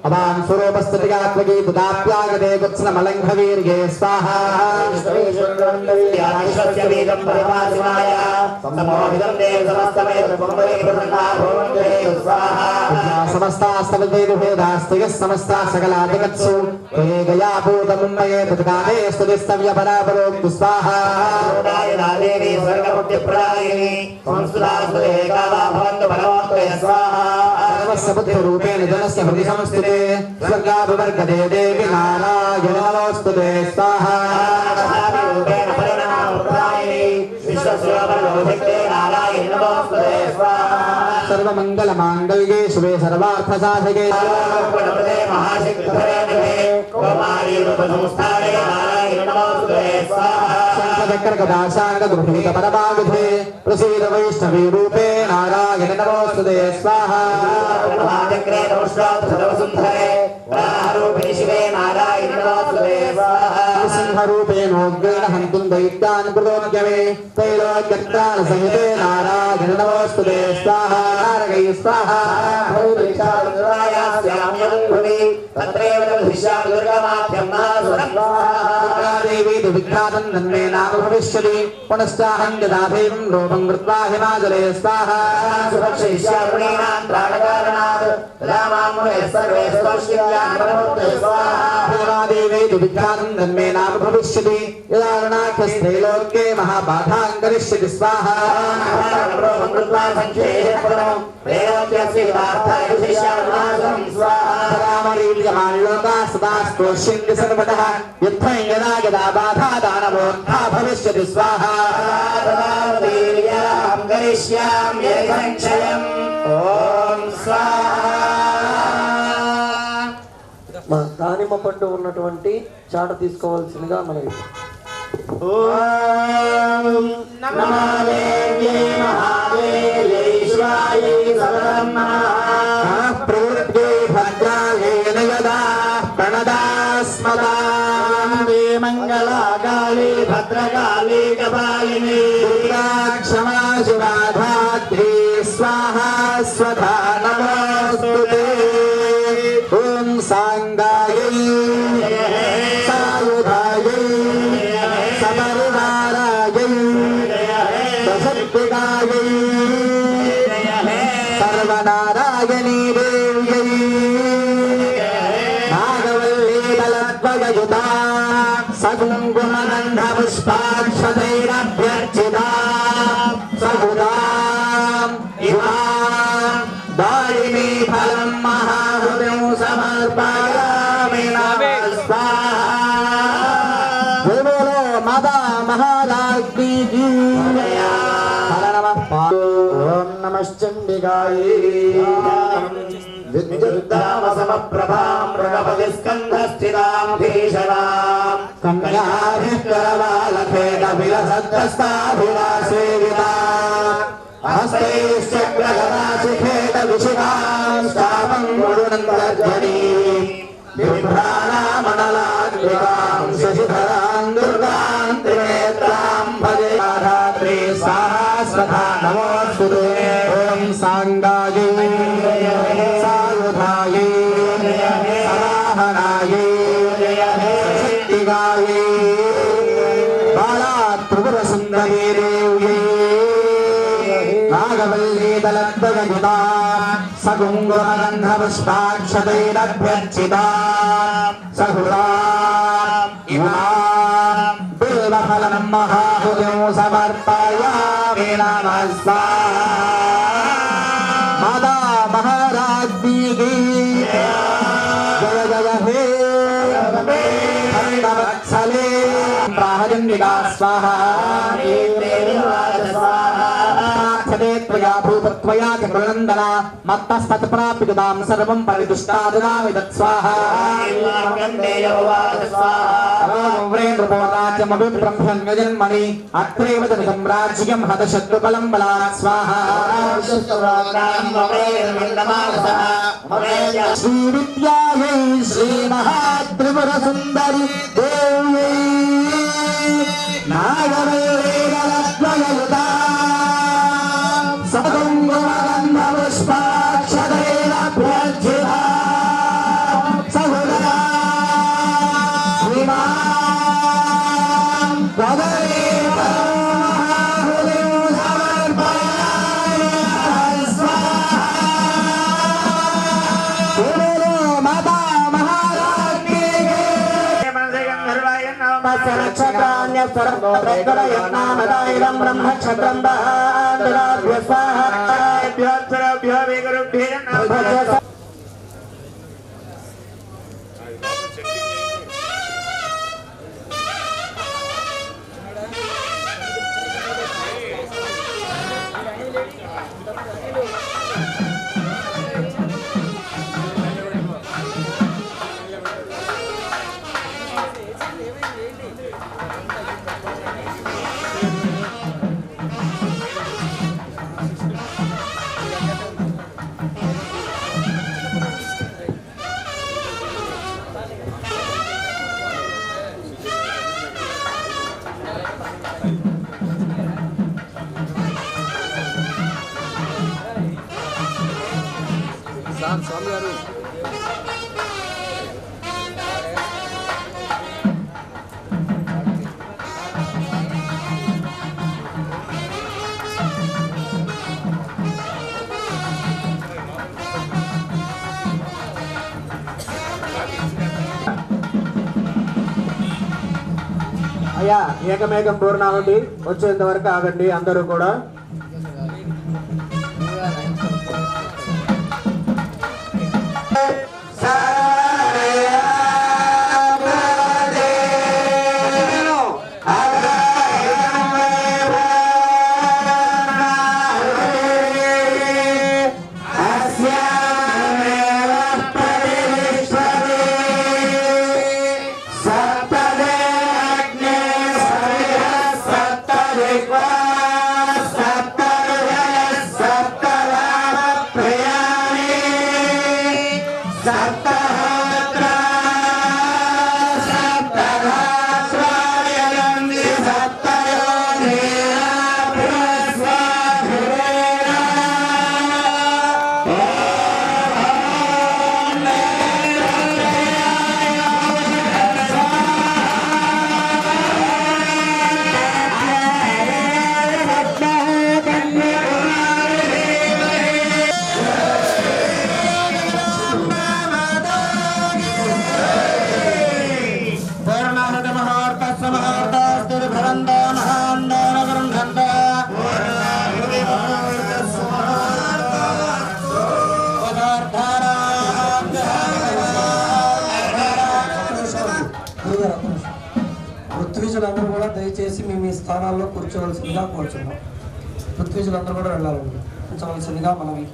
अवां स्वरूपस्तुतिगात्मकी दुदाप्यागते कुत्सनमलङ्घवीर्ये स्वाहा समस्तास्तवेदुभेदास्तयः समस्ता सकलादिकत्सु ते गया भूतमुन्मये तत्काले स्तुतिस्तव्यपरापरोक्तु स्वाहा देवी स्वर्गमुक्तिप्रदायिनी संस्कृतास्पदे काला भवन्तु भगवत्वय स्वाहा सर्वस्वबुद्धिरूपेण जनस्य हृदि संस्थिते स्वर्गाभिवर्गते देवी नारायण नमोस्तुते स्वाहा रूपेण परिणामप्रदायिनी विश्वस्वरूपे नारायण नमोस्तुते स्वाहा सर्वमङ्गलमाङ्गल्ये शिवे सर्वार्थसाधके महाशक्तिधरे कौमारी रूपसंस्थाने नारायण नमोस्तुते स्वाहा शङ्खचक्रगदाशाङ्गगृहीतपरमागुधे प्रसीद वैष्णवी रूपे नारायण नमोस्तुते स्वाहा महाचक्रे नमस्ते प्रारूपिणि शिवे नारायण नमोस्तुते स्वाहा सिंहरूपेणोग्रेण हन्तुं दैत्यान् कृतोद्यमे त्रैलोक्यत्राणसहिते नारायण नमोस्तुते स्वाहा नारगै स्वाहा तत्रैव दृश्यामि दुर्गामाख्यं महासुरं देवी विख्यातं तन्मे नाम भविष्यति पुनश्चाहं यदा देवं रूपं कृत्वा हिमाचले स्वाहा सुरक्षयिष्यामि प्राणकारणात् रामामुने सर्वे स्तोष्यामि नमोस्तुते स्वाहा देवी विख्यातं तन्मे नाम भविष्यति यदा त्रैलोक्ये महाबाधां करिष्यति स्वाहा रूपं कृत्वा संख्येयं त्रैलोक्यस्य वार्ताय विशिष्यामि महासुरं स्वाहा रामरीर्यमाणलोका सदा स्तोष्यन्ति सर्वतः यथा यदा यदा बाधा दानवोत्था भविष्यति स्वाहा वीर्यं करिष्यामि संक्षयम् ओम स्वाहा దానిమ్మ పండు ఉన్నటువంటి చాట తీసుకోవాల్సిందిగా మనవి. ఓం నమో దేవ్యై మహాదేవ్యేశ్వరాయై సర్వం నమః ప్రవృత్తే భద్రాయై నయదా ప్రణదాస్మదాం దే మంగళాకాళే భద్రకాళే కపాలిని దుర్గా క్షమా శివాధాత్రి స్వాహా స్వధా నమోస్తుతే. ఓం సాంగాయై సాయుధాయై సపరివారాయై సశక్తికాయై సర్వనారాయణీ దేవ్యై నాగవల్లీ బలద్వయయుతా సగుంకుమగంధ పుష్పాక్షతైరభ్యర్చితా సహుదాం ఇమాం దారిణీ ఫలం మహాహృదయం సమర్పయామి నమః స్వాహా. बोलो माता महाराज्ञी की ओम नमश्चंडिकायै विद्युद्दामसमप्रभां मृगपतिस्कन्धस्थितां भीषणां कन्याभिकरवालखेटविलसद्दस्ताभिलासेवितां हस्तैश्चक्रगदाशिखेटविशिखां स्थापं गुरुनन्दध्वनीं बिभ्राणामणलाद्विकां शशिधरां दुर्गां त्रिनेत्रां भजे रात्रि सहस्रथा नमोस्तुते. ओम सांगायै सायुधायै सराहनायै शक्तिगायै बाला त्रिपुरसुन्दरी देव्यै नागवल्ली दलद्वययुता सगुङ्गुमगन्धपुष्पाक्षतैरभ्यर्चिता सहुरां इमां बिल्वफलं महाहुतिं समर्पयामि नमः स्वाहा. माता महाराज्ञी की जय जय हे भक्तवत्सले प्राहजन्विका स्वाहा. त्वया भूपत्वया च कृनन्दना मत्तस्तत्प्राप्यतां सर्वं परिदुष्टादनामि तत्स्वाहा. वरेन्द्रपोताचमभिब्रह्मण्यजन्मनि अत्रैव तदिदं राज्यं हतशत्रुबलं बलात् स्वाहा. श्रीविद्यायै श्रीमहात्रिपुरसुन्दरि देव्यै नागवल्लीदलद्वययुता सगुङ्गुमगन्धपुष्पाक्षतैरभ्यर्चिता यज्ञस्वरं ब्रह्मक्षत्रं दहाभ्य स्वाहा స్వామి గారు అయ్యా ఏకమేకం పూర్ణాహుతి వచ్చేంత వరకు ఆగండి అందరూ కూడా. పృథ్వీజులందరూ కూడా దయచేసి మేము ఈ స్థానాల్లో కూర్చోవలసిందిగా కోరుచున్నాం. పృథ్వీజులందరూ కూడా వెళ్ళాలండి, కూర్చోవలసిందిగా మనవి.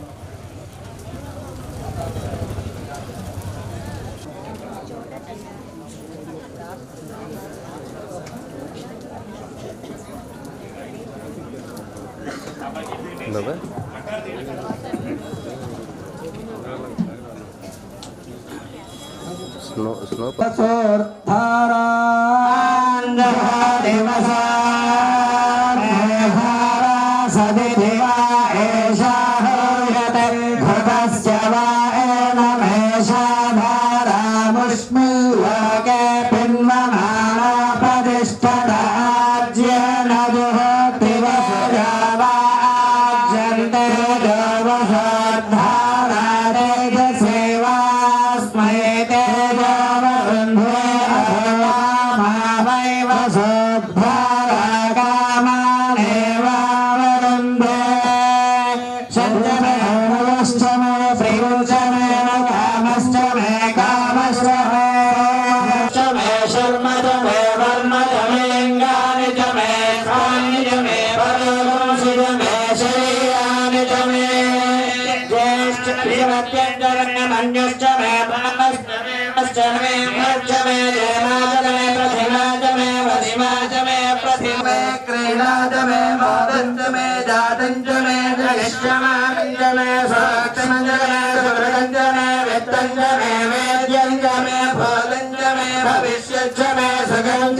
Sugam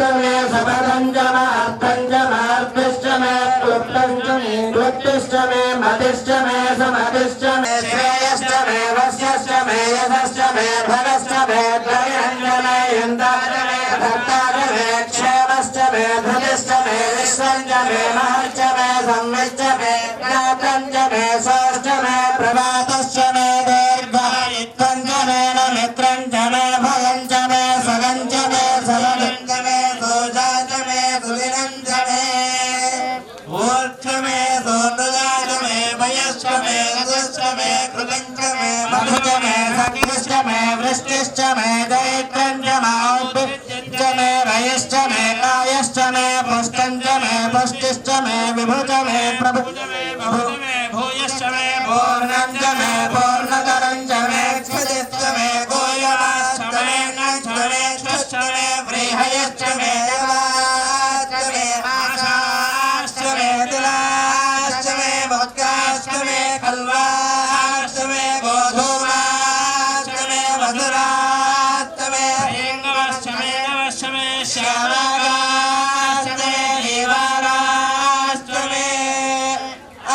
वृक्षमे सोनराजमे वयश्चमे रजश्चमे कृतञ्चमे मधुचमे सख्यश्चमे वृष्टिश्चमे दैत्यञ्चमे रयश्चमे कायश्चमे पुष्टञ्चमे पुष्टिश्चमे विभुचमे प्रभुचमे भूयश्चमे पूर्णञ्चमे पूर्णतरञ्चमे क्षतिश्चमे गोयवाश्चमे नश्चमे क्षश्चमे व्रीहयश्चमे देवाश्चमे आशाश्चमे तिलाश्चमे भोत्काश्चमे खल्वाश्चमे गोधूमाश्चमे मधुराश्चमे हिङ्गवश्चमे नवश्चमे श्यामागाश्चमे जीवाराश्चमे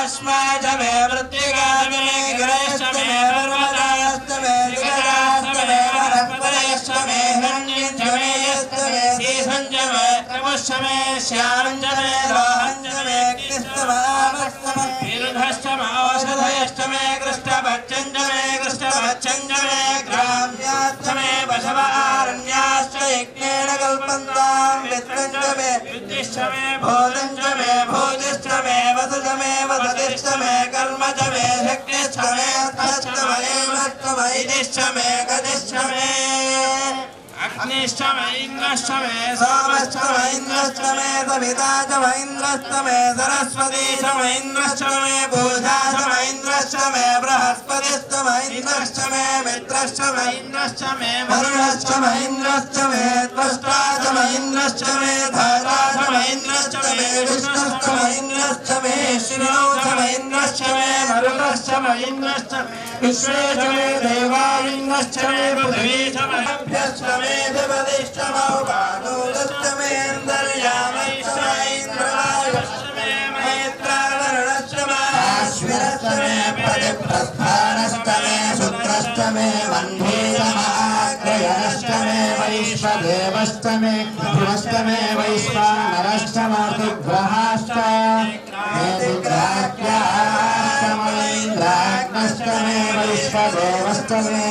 अस्माचमे वृत्तिकाश्चमे गिरेश्चमे पर्वताश्चमे दिगजाश्चमे वरस्पतयश्चमे हिरण्यञ्चमे यश्चमे शीसञ्चमे त्रमुश्चमे श्यामञ्चमे लोहञ्चमे कृष्णमामश्चमे विरुधश्चमे औषधयश्चमे कृष्णभक्षञ्चमे कृष्णभक्षञ्चमे ग्राम्याश्चमे वशवारण्याश्च यज्ञेन कल्पन्तां वित्तञ्चमे विद्युश्चमे भोजञ्चमे भोजिश्चमे वसुचमे वसतिश्चमे कर्मचमे शक्तिश्चमे अर्थश्चमे मष्टमे इतिश्चमे गतिश्चमे अग्निश्चमे इन्द्रश्चमे सोमश्चमे इन्द्रश्चमे सविताचमे इन्द्रश्चमे सरस्वतीश्चमे इन्द्रश्चमे पूजाचमे इन्द्रश्चमे बृहस्पतिश्चमे इन्द्रश्चमे मित्रश्चमे इन्द्रश्चमे वरुणश्चमे इन्द्रश्चमे त्वष्टाचमे इन्द्रश्चमे धाराचमे इन्द्रश्चमे विष्णुश्चमे इन्द्रश्चमे श्रीनोचमे इन्द्रश्चमे मरुतश्चमे इन्द्रश्चमे विश्वेश्चमे देवा इन्द्रश्चमे पृथ्वीश्चमे अभ्यश्चमे देवदिश्चमे उपादोदश्चमे अन्तर्यामश्चमे इन्द्रवायुश्चमे मैत्रावरुणश्चमे अश्विनश्चमे प्रतिप्रस्थानश्चमे शुक्रश्चमे वह्निश्चमे आग्रयश्चमे वैश्वदेवश्चमे ध्रुवश्चमे वैश्वानरश्चमे ऋग्रहाश्च मेदिग्राह्याश्चमे इन्द्राग्नश्चमे वैश्वदेवश्चमे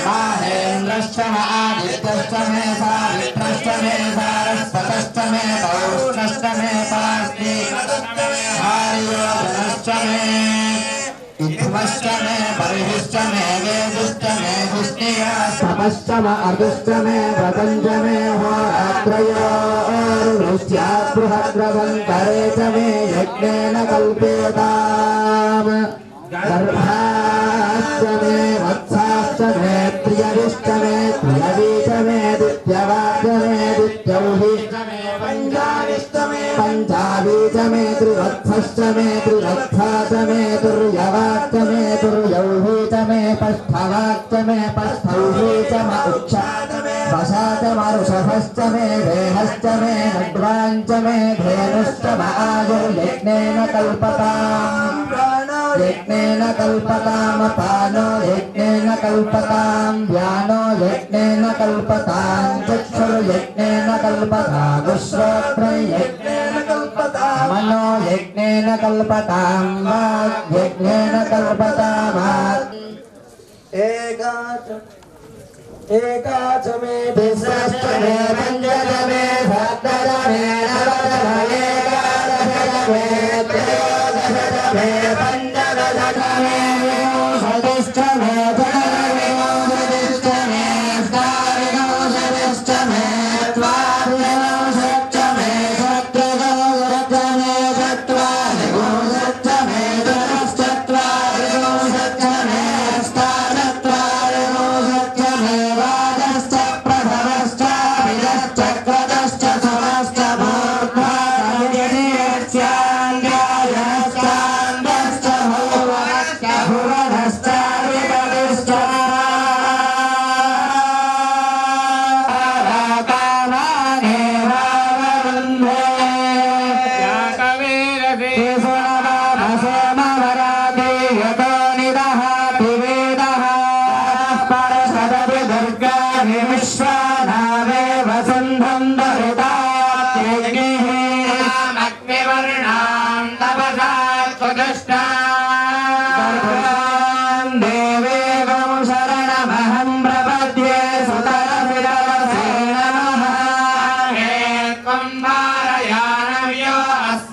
माहेन्द्रश्चमे आदित्यश्चमे सावित्रश्चमे सारस्वतश्चमे पौष्णश्चमे पार्थिवश्चमे आर्योधनश्चमे इत्थमश्चमे परिहिश्चमे वेदिश्चमे हुष्णियाश्चमश्चमे अर्धश्चमे व्रतञ्चमे होरात्रयोरुष्याद्बृहद्रवन्तरे च मे यज्ञेन कल्पेताम् गर्भाश्चमे वत्साश्चमे प्रियविश्चमे प्रियवीचमे दित्यवाचमे दित्यौहिश्चमे पञ्चाविश्चमे पञ्चावीचमे त्रिवत्सश्चमे त्रिवत्साचमे तुर्यवाच्चमे तुर्यौहिचमे पष्ठवाच्चमे पष्ठौहिचम उक्षाचमे वशाचमरुषभश्चमे देहश्चमे नड्वाञ्चमे धेनुश्चम आयुर्यज्ञेन कल्पताम् यज्ञेन कल्पताम् अपानो यज्ञेन कल्पताम् व्यानो यज्ञेन कल्पताम् चक्षुर्यज्ञेन कल्पताम् श्रोत्रं यज्ञेन कल्पताम् मनो यज्ञेन कल्पताम् वाक् यज्ञेन कल्पताम् एकाचमे विश्वश्चमे पञ्चमे सप्तमे नवदशमे एकादशमे त्रयोदशमे पञ्चदशमे विंशतिश्चमे षड्विंशतिश्चमे अष्टाविंशतिश्चमे द्वाविंशतिश्चमे षट्त्रिंशत्चमे चत्वारिंशत्चमे चतुश्चत्वारिंशत्चमे अष्टाचत्वारिंशत्चमे वादश्च प्रथमश्च विदश्च क्रतश्च समश्च मूर्ध्वा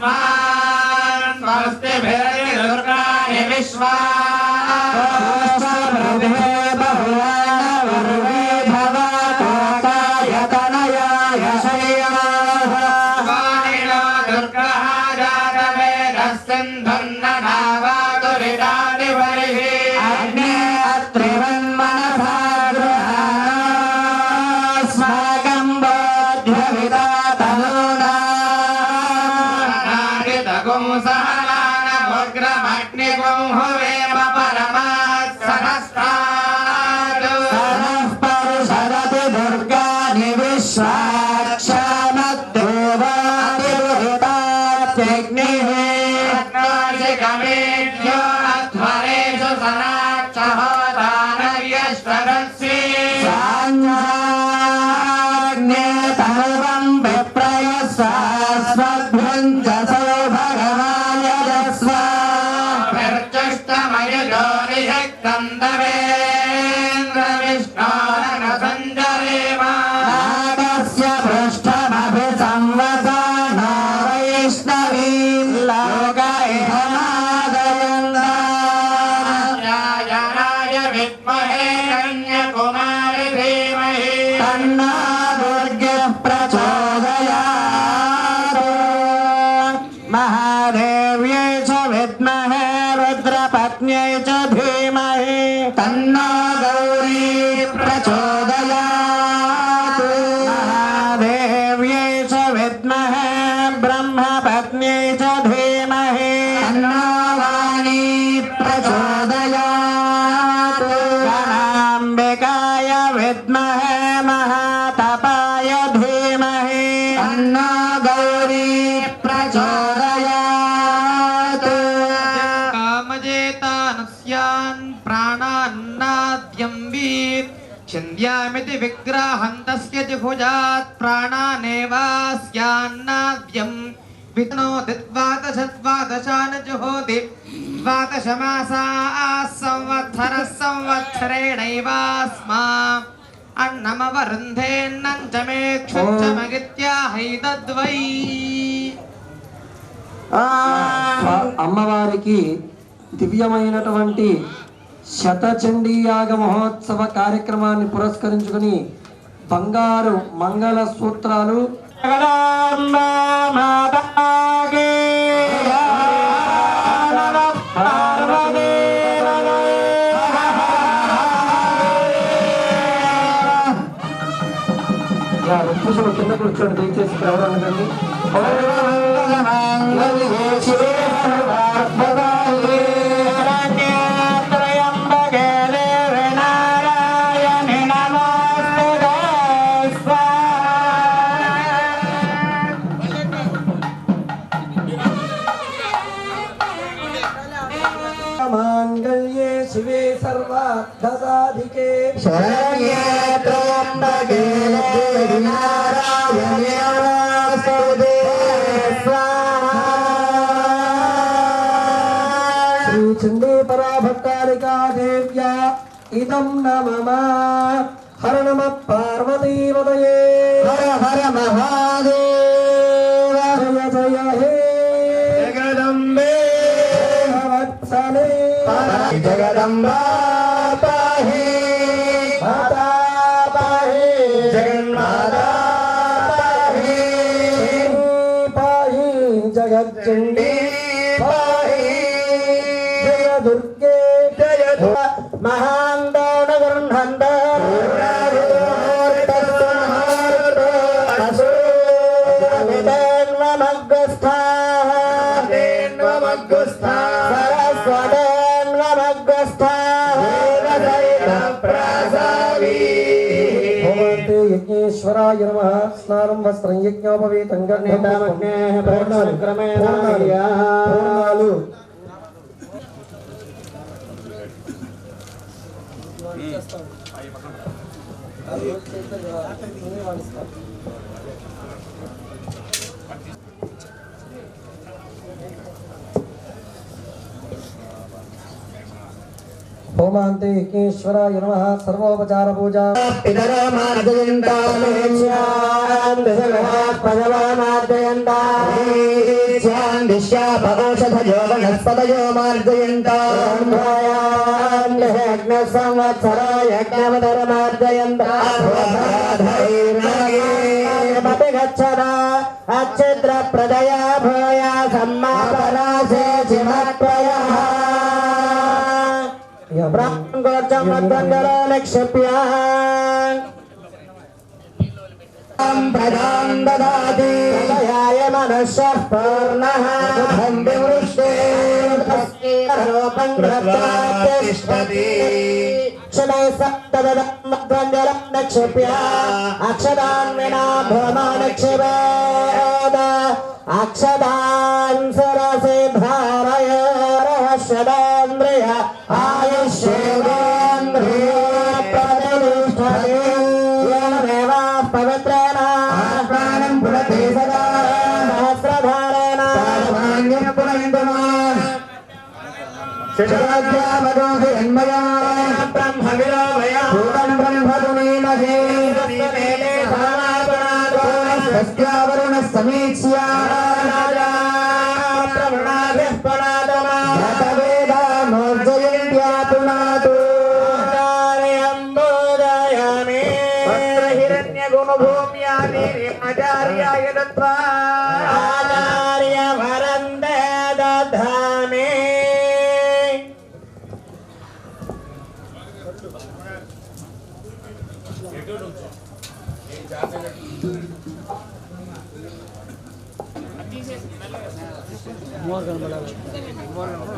अस्मान् स्वस्तिभिर्दुर्गाणि विश्वा छिन्द्यामिति विग्रहन्तस्य जिहुजात् प्राणानेवास्यान्नाद्यं विष्णोति द्वादशान् जुहोति द्वादशमासाः संवत्सरः संवत्सरेणैवास्मा अन्नमवरुन्धेन्नञ्चमेक्षुञ्चमगित्याहैतद्वै అమ్మవారికి దివ్యమైనటువంటి శతచండీ యాగ మహోత్సవ కార్యక్రమాన్ని పురస్కరించుకుని బంగారు మంగళ సూత్రాలు కింద కూర్చోండి దయచేసి ఎవరన్నదండి मांगल्ये शिवे सर्वार्थसाधिके शरण्ये त्र्यंबके देवी नारायणे नमोस्तुते स्वाहा श्री चंडी पराभट्टारिका देव्या इदं नमः हर नमः पार्वती वदये हर हर महादेव जय जय हे जगदम्बे वत्सले जगदम्बा पाहि माता पाहि जगन्माता पाहि पाहि जगच्चंडी पाहि जय दुर्गे जय महांदान गृह्णन्त यज्ञेश्वराय नमः स्नानं वस्त्रं यज्ञोपवीतं गण्यतामग्नेः पूर्णालु होमान्ते यज्ञेश्वराय नमः सर्वोपचार पूजा पितरो मार्जयन्तामेष्यान् दिशगणात् दिश्या भवौषधयो वनस्पतयो मार्जयन्तान् यज्ञसंवत्सरो यज्ञमधर्मार्जयन्तामपि गच्छदा अच्छिद्र प्रदया भूया सम्मापरासे चिमत्वयः ब्रह्मगोचमद्वन्द्वरो निक्षिप्यान् प्रदां ददाति तदयाय मनुष्यः पूर्णः बुद्धं विवृष्टे रूपं तिष्ठति क्षणे सप्तदमद्वन्द्वरं निक्षिप्य अक्षदान् विना भूमा निक्षिपेद अक्षदान् सरसे धारय रहस्यदान्द्रिय आयुष्येन्द्रिय प्रतिष्ठते येनमेव पवित्रेण प्राणं पुरते सदा सहस्रधारेण सर्वाण्यं पुनन्दमान् शिशुराज्यामदोषयन्मया ब्रह्मविलोभया भूतं ब्रह्मधुनीमहे तस्यावरुणः समीक्ष्य प्रवृणाभिः पुनादमा गतवेदामोर्जयन्त्या पुनातु आचार्यम्बोदयामि हिरण्यगुणभूम्यानि आचार्याय दत्त्वा आचार्यवरन्दे दधामि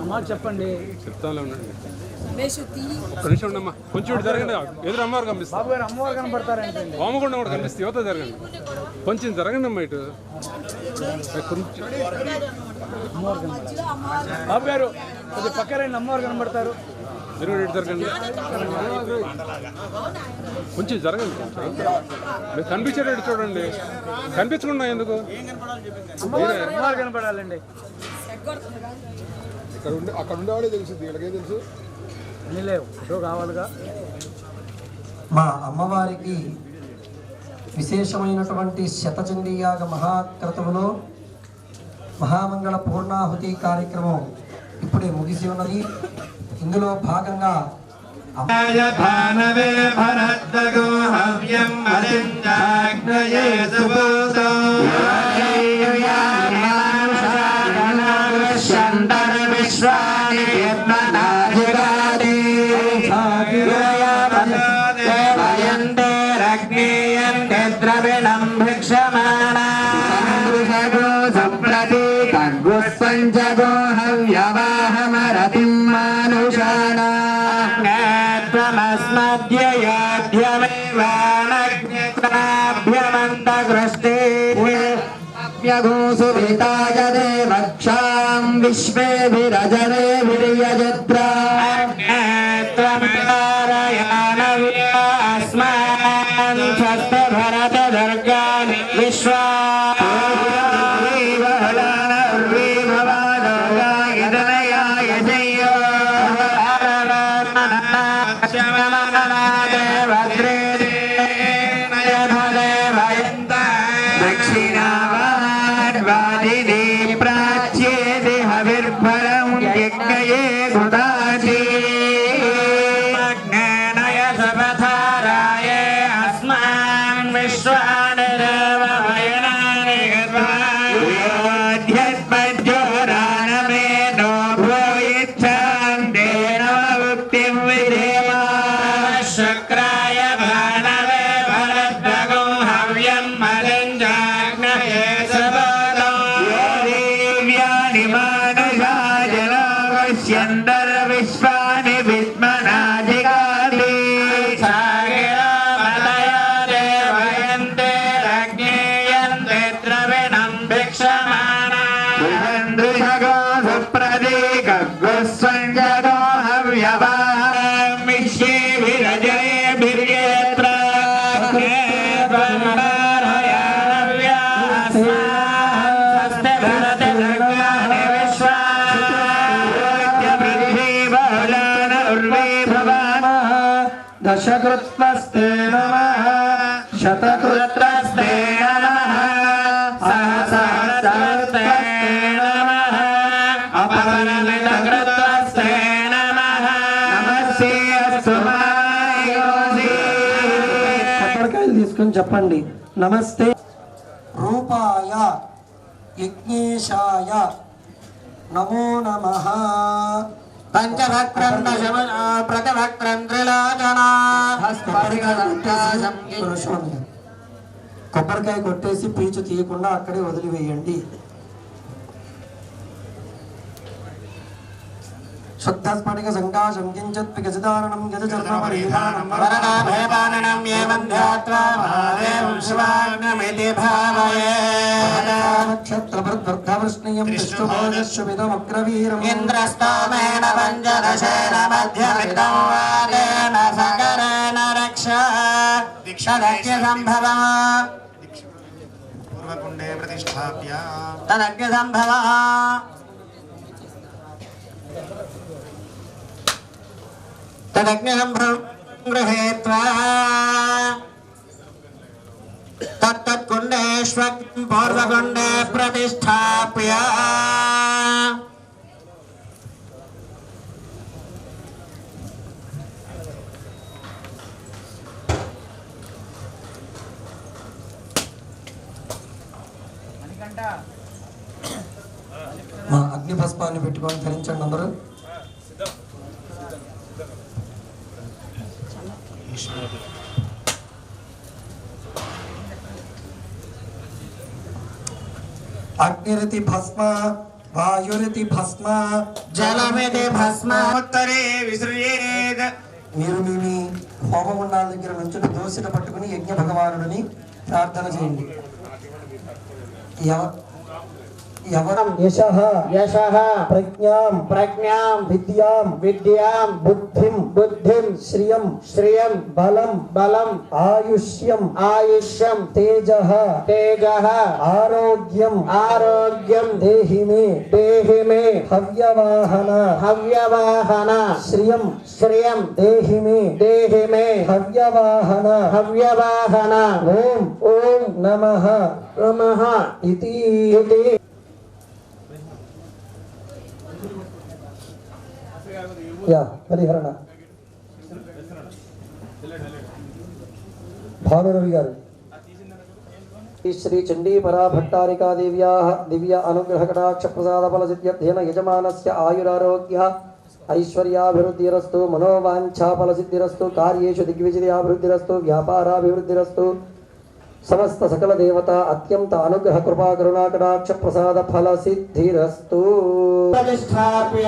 అమ్మ చెప్పండి చెప్తానే ఉండండి ఒక్క నిమిషం ఉండమ్మా కొంచెం ఇటు జరగండి ఎదురు అమ్మవారు కనిపిస్తుంది బాబు గారు అమ్మవారు కనపడతారంటే వామగుండం కూడా కనిపిస్తుంది యువత జరగండి కొంచెం జరగండి అమ్మా ఇటు కొంచెం బాబు గారు కొద్దిగా పక్క రండి అమ్మవారు కనపడతారు మీరు కూడా ఇటు జరగండి కొంచెం జరగండి మీరు కనిపించేటట్టు చూడండి కనిపించకుండా ఎందుకు అమ్మవారు కనపడాలండి అక్కడ ఉండేవాడే తెలుసు వీళ్ళకేం తెలుసు అన్నీ లేవు షో కావాలిగా మా అమ్మవారికి విశేషమైనటువంటి శతచండీయాగ మహాక్రతువులో మహామంగళ పూర్ణాహుతి కార్యక్రమం ఇప్పుడే ముగిసి ఉన్నది. ఇందులో భాగంగా భానవే భరద్వగో హవ్యం అలిందాగ్నయే సుబోధో శంతర విశ్వాని యత్మనాజిగాది భయంతే రగ్నేయంతే ద్రవిణం భిక్షమాణా సంప్రతి కగ్గుస్పంచగో హవ్యవాహమరతిం మానుషాణా ्यगोसुविताय देवक्षां विश्वेभिरजरे विर्यजत्रास्मान् भरत दर्गानि विश्वा दक्षिणावादिने प्राच्ये हविर्भरं यज्ञये गुदाति ज्ञानय सपथाराय अस्मान् विश्वान् देववयनानि गत्वाध्यत्मज्योरानमे नो भूयिच्छां तेन मुक्तिं विधेमा शुक्राय भानवे भरद्वगो हव्यं मलिञ्जाग्नये सबलो देव्यानि मानुषाजनवश्यन्दर विश्वानि विद्मनाजिगाति सागिरामलया देवयन्ते रज्ञेयन्ते द्रविणं भिक्षमाणा दृशगो सुप्रदीकगुस्वञ्जगो हव्यवाहं विश्वेभिरजरे भिर्येत्र भरत दशकृत्वस्ते नमः शतकृत्रस्ते नमः सहस्रकृत्वस्ते नमः अपरिमितकृत्वस्ते नमः नमस्ते सुमायोधि కొబ్బరికాయలు తీసుకొని చెప్పండి. నమస్తే రూపాయ యజ్ఞేశాయ నమో నమః. పంచభక్త్రం ప్రతిభక్త్రం త్రిలోచనా కొబ్బరికాయ కొట్టేసి పీచు తీయకుండా అక్కడే వదిలివేయండి. శుద్ధస్ఫటిక సంకాశం కించిత్ విగజదారణం గజచర్మపరిధానం వరదాభయపాలనం ఏవం ధ్యాత్వా మహాదేవం శివాగ్నమితి భావయేత్ నక్షత్రవృద్ధవృష్ణీయం విష్ణుభోజస్సుమిదమగ్రవీరం ఇంద్రస్తోమేన పంచదశేన మధ్యమిదం వాదేన సకరేణ రక్ష తదగ్య సంభవ పూర్వకుండే ప్రతిష్టాప్య తదగ్య సంభవ తదగ్నిసంభ్రం గృహేత్వా తత్తత్కుండేష్వగ్నిం పూర్వకుండే ప్రతిష్టాప్య మా అగ్నిభస్మాన్ని పెట్టుకొని ధరించండి అందరూ. అగ్నిరితి భస్మ వాయురితి భస్మ జలమితి భస్మోత్తరే విసృజేత్. మీరు మీ హోమగుండాల దగ్గర నుంచి దోసిట పట్టుకుని యజ్ఞ భగవానుడిని ప్రార్థన చేయండి. ఎవరం యశః యశః ప్రజ్ఞాం ప్రజ్ఞాం విద్యాం విద్యాం బుద్ధిం బుద్ధిం శ్రియం శ్రియం బలం బలం ఆయుష్యం ఆయుష్యం తేజః తేజః ఆరోగ్యం ఆరోగ్యం దేహి మే దేహి మే హవ్యవాహన హవ్యవాహన శ్రియం శ్రియం దేహి మే దేహి మే హవ్యవాహన హవ్యవాహన ఓం ఓం నమః నమః ఇతి ఇది యా పరిహరణ. భానురవి గారు శ్రీ చండీ పరాభట్టారికా దేవ్యాః దివ్య అనుగ్రహ కటాక్ష ప్రసాద ఫల సిద్ధ్యర్థేన యజమానస్య ఆయురారోగ్య ఐశ్వర్యాభివృద్ధిరస్తు మనోవాంఛా ఫల సిద్ధిరస్తు కార్యేషు దిగ్విజయాభివృద్ధిరస్తు వ్యాపారాభివృద్ధిరస్తు సమస్త సకల దేవత అత్యంత అనుగ్రహ కృపా కరుణా కటాక్ష ప్రసాద ఫల సిద్ధిరస్తు. ప్రతిష్టాప్య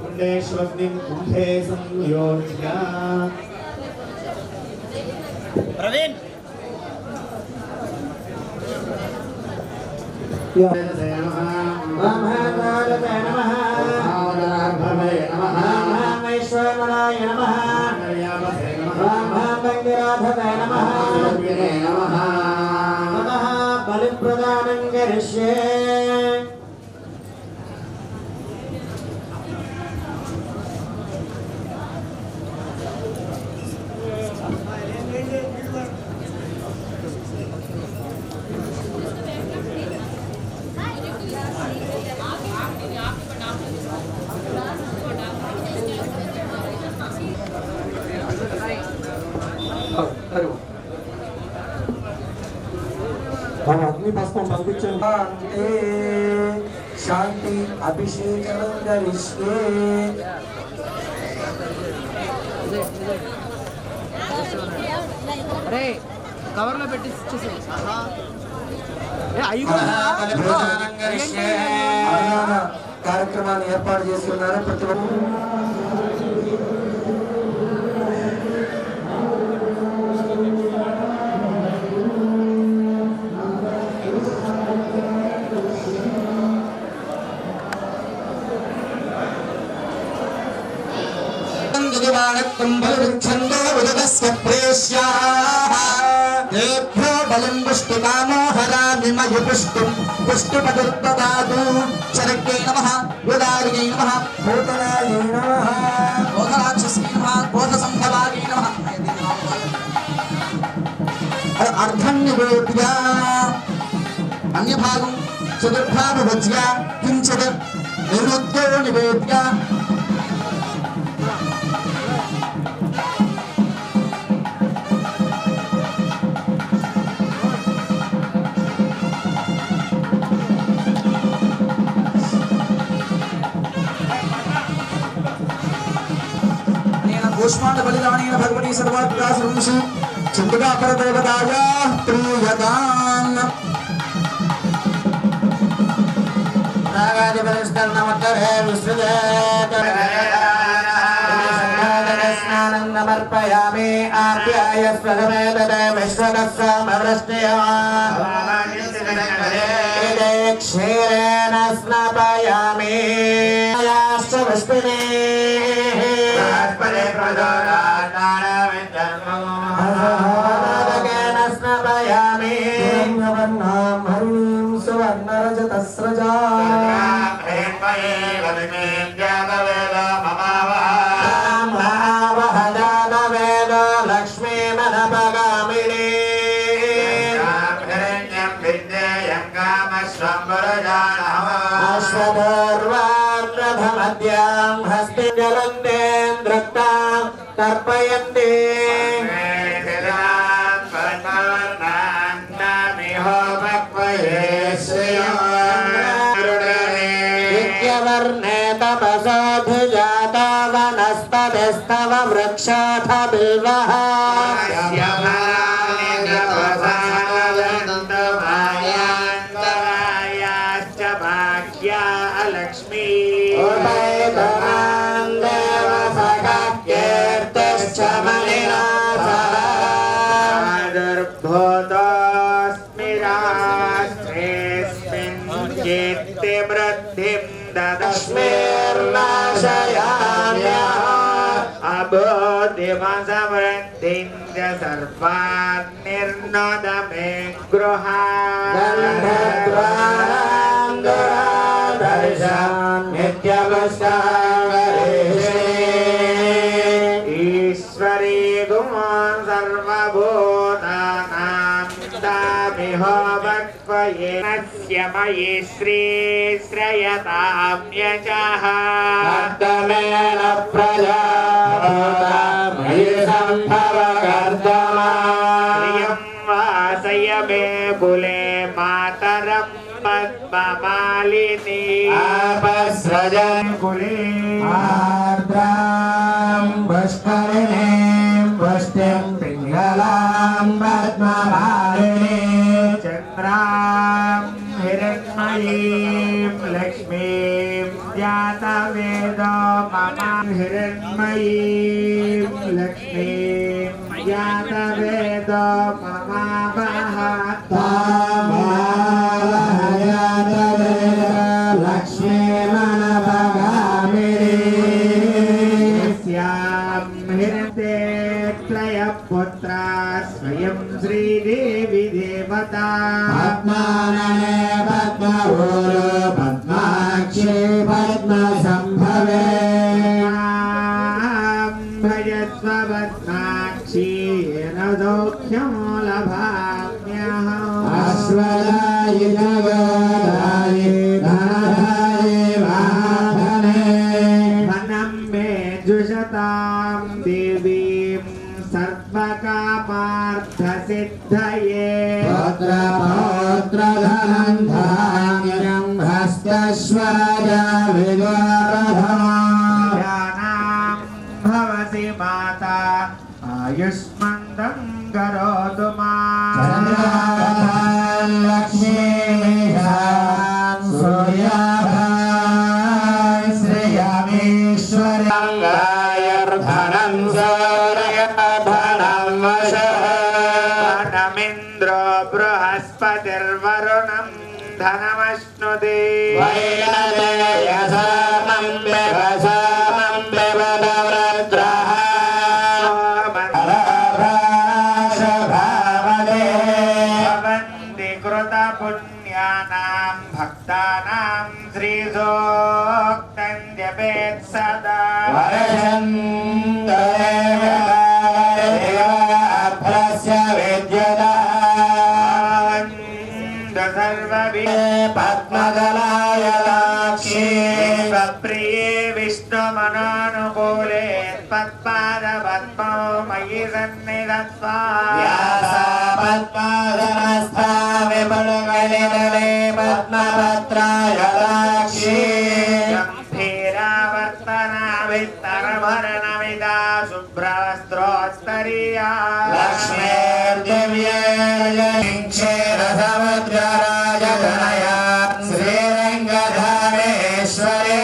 కుండేశ్వగ్నిం కుంభే సంయోజ్య ప్రవీణ్ బ్రహ్మణాయ నమః బ్రహ్మేశ్వరాయ నమః బ్రహ్మమందిరాధనాయ నమః తతః బలిప్రదానం కరిష్యే. అగ్ని భస్మం పంపించండి. అంటే శాంతి అభిషేకం గరిష్యే. కవర్లో పెట్టి ఇచ్చేసేయ్. అన్నదాన కార్యక్రమాన్ని ఏర్పాటు చేసి ఉన్నారు. ప్రతి ఒక్కరు బలం పుష్టికామో హరామి మయు పుష్టిం పుష్టిపదుర్దదాతు శరక్యై నమః యుదార్యై నమః భూతనాయ నమః బోధరాక్షసీ నమః బోధ సంభవాయ నివేద్య అన్యభాగం చతుర్థా విభజ్య కించిత్ నిరుద్యో నివేద్య కూష్మాండ బలిదానేన భగవతి సర్వాత్మకా సర్వసి చంద్రికా పరదేవతాయ ప్రియతాన్ రాగాదిపరిష్కరణమత్తరే విశ్వదేస్నానం సమర్పయామి ఆప్యాయ స్వగమేతదే విశ్వదస్సమవృష్ట్యా క్షీరేణ స్నాపయామి విష్ణునే స్నాపయామి సువర్ణరజతస్రజా మహావహదానవేద లక్ష్మీ మనపగామిని అశ్వదర్వార్ణమద్యాం హస్తే జలందేంద్రక్తా తర్పయంతే విద్యవర్ణే తపసాధిజాత వనస్పతిస్తవ వృక్షాథ బిల్వః లక్ష్మీ వృద్ధిం అబోధిమసవృద్ధిం చ సర్వాన్ నిర్నోద మే ఈశ్వరీ గుమాన్ సర్వభూతానాం దామిహో భక్త్వయే నశ్యమయే శ్రీశ్రయతాం యజః కర్తమేన ప్రజాభూతమయీ సంభవకర్తమా ప్రియం వాసయ మే కులే మాతరం పద్మమాలిని ఆపస్రజం కులే ఆర్ద్రాం పుష్కరిణీం పుష్టిం పింగళాం పద్మమాలిని చంద్రాం హిరణ్మయీం లక్ష్మీం జాతవేదో మమ హిరణ్మయీం లక్ష్మీం జాతవేదో మమ లక్ష్మీ మనభగామిరే పుత్రా స్వయం శ్రీదేవి దేవతా పద్మాననే పద్మభూలో పద్మాక్షే పద్మ సంభవే భజస్వ పద్మాక్షీ సౌఖ్యం లభామ్యహ అశ్వదాయిన గోదాయి ధనదాయి వాహనే వనం మే జుషతాం దేవీం సర్వకామార్థసిద్ధయే పుత్ర పౌత్ర ధనం ధాన్యం హస్తశ్వరజ విద్వారధానాం భవసి మాతా ఆయుష్మంతం కరోతు మా లక్ష్మీ సూర్యాభాయ్ శ్రేయమేశ్వర్యంగాయర్ధనం సూర్యధనం వశమింద్రో బృహస్పతిర్వరుణం ధనమశ్నుతే వైనదేయసామం బిభసామం బిభదవ్రద్రః పుణ్యానాం భక్తానాం శ్రీసూక్తం జపేత్ సదా వర్షంతేవ విద్యుదా दत्त्वा व्यासा पद्मासनस्था विपुलकलितले पद्मपत्राय दाक्षी गम्भीरावर्तनाभित्तरभरणविदा शुभ्रवस्त्रोत्तरीया लक्ष्मीर्दिव्यैर्यक्षेरसमुद्रराजतनया श्रीरङ्गधामेश्वरे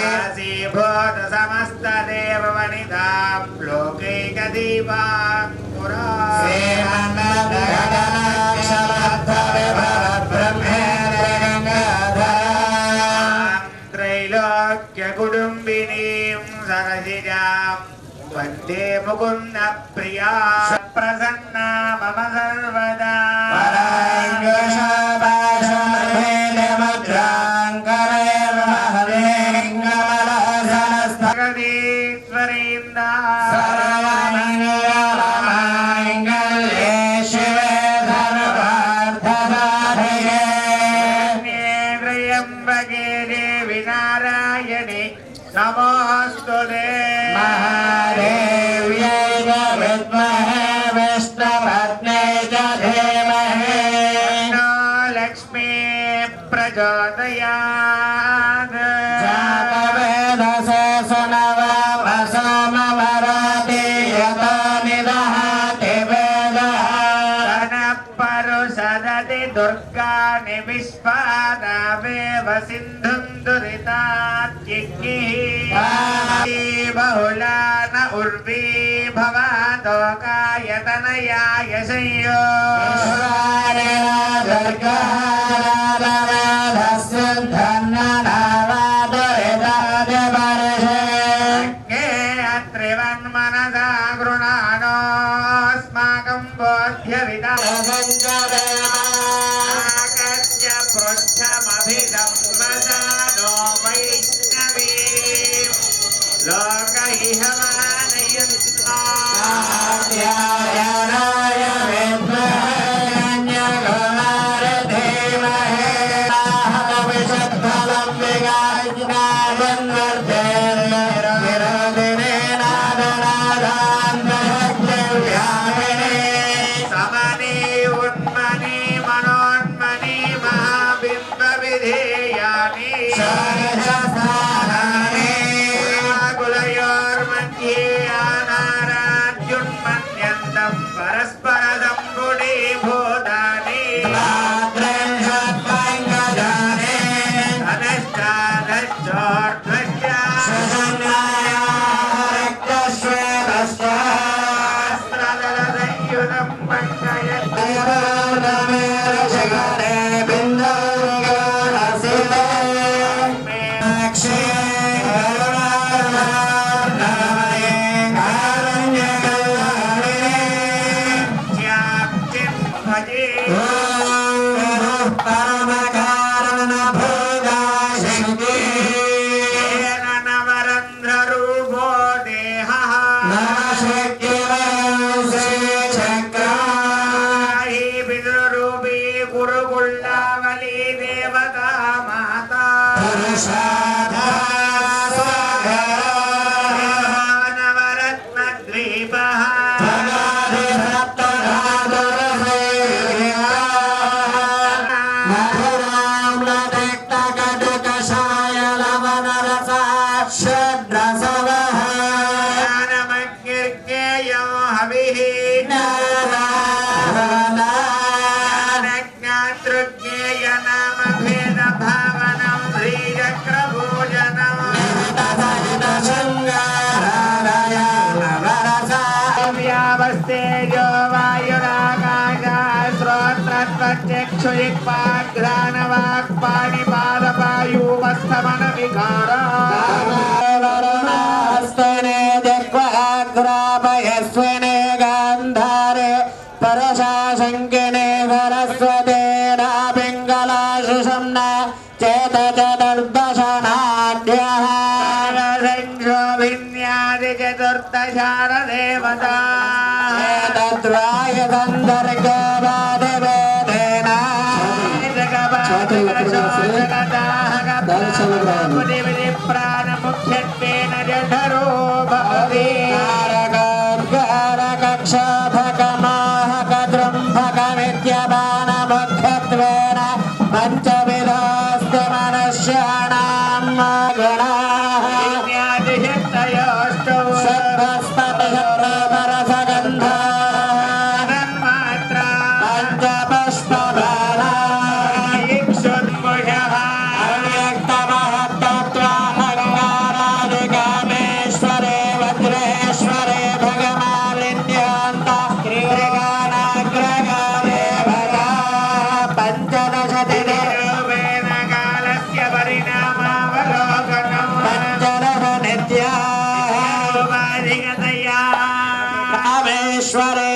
काशीभूत समस्तदेववनितां लोकैकदीपाङ्कुरा त्रैलोक्यकुटुम्बिनीं सरसिजां वन्दे मुकुन्दप्रिया प्रसन्ना मम सर्वदा जगदीश्वरीन्दा त्र्यम्बके देवि नारायणे नमोऽस्तुते महादेव्यै च विद्महे विष्णुपत्न्यै च धीमहि तन्नो लक्ष्मी प्रचोदयात् जातवेदसे सुनवामसोमवराति यतो निदहति वेदः सदति दुर्गाणि विश्वानामेव सिन्धुं दुरितात्किः बहुला न उर्वी भवादोकायतनयाय संयो अत्रिवन्मनसा गृणानोऽस्माकं बोध्यविदा आकर्ष्य पृष्ठमभिसंवदानो वैष्णवीं लोकैहमानयन्तो समने उन्मने मनोन्मने महाबिम्बविधेयानि कुलयोर्मध्ये अनाराद्युन्मन्यन्तं परस्परसम्बुडीभूतानि नवरन्ध्ररूपो देहः विदुरूपी गुरुकुल्लावली देवता माता नवरत्नद्वीपः ज्ञानमज्ञर्ज्ञेयो हविः ज्ञातृज्ञेय नाम भेदभावनं श्रीचक्रभोजनम् व्यावस्तेजो वायुराकाशः श्रोत्रत्वचक्षुरिक्पाघ्राणवाक्पाणिपादपायुपस्तमनविकारः जग्वाग्रापयस्विने गान्धारे परशाशङ्किने सरस्वते नापिङ्गलाशुषम्ना चेतचतुर्दशनाढ्यः चतुर्दशारदेवता तद्वाय सन्दर्गवादिवेदेन प्राणमुख्यत्वेन जठरो भवति कक्षा वैश्याणां गणाः इत्यादिशक्तयोष्टौ सद्भस्पतिशक्तपरसगन्धाः तन्मात्रा पञ्चपुष्पबाणाः इक्षुन्मुषः अव्यक्तमहत्तत्वालङ्कारादिकामेश्वरे वज्रेश्वरे भगमालिन्यान्ता त्रिगणाग्रगाले भगा पञ्चदशतिरूपेण कालस्य परिणामावलोकनं पञ्चदश नित्याधिगतया कामेश्वरे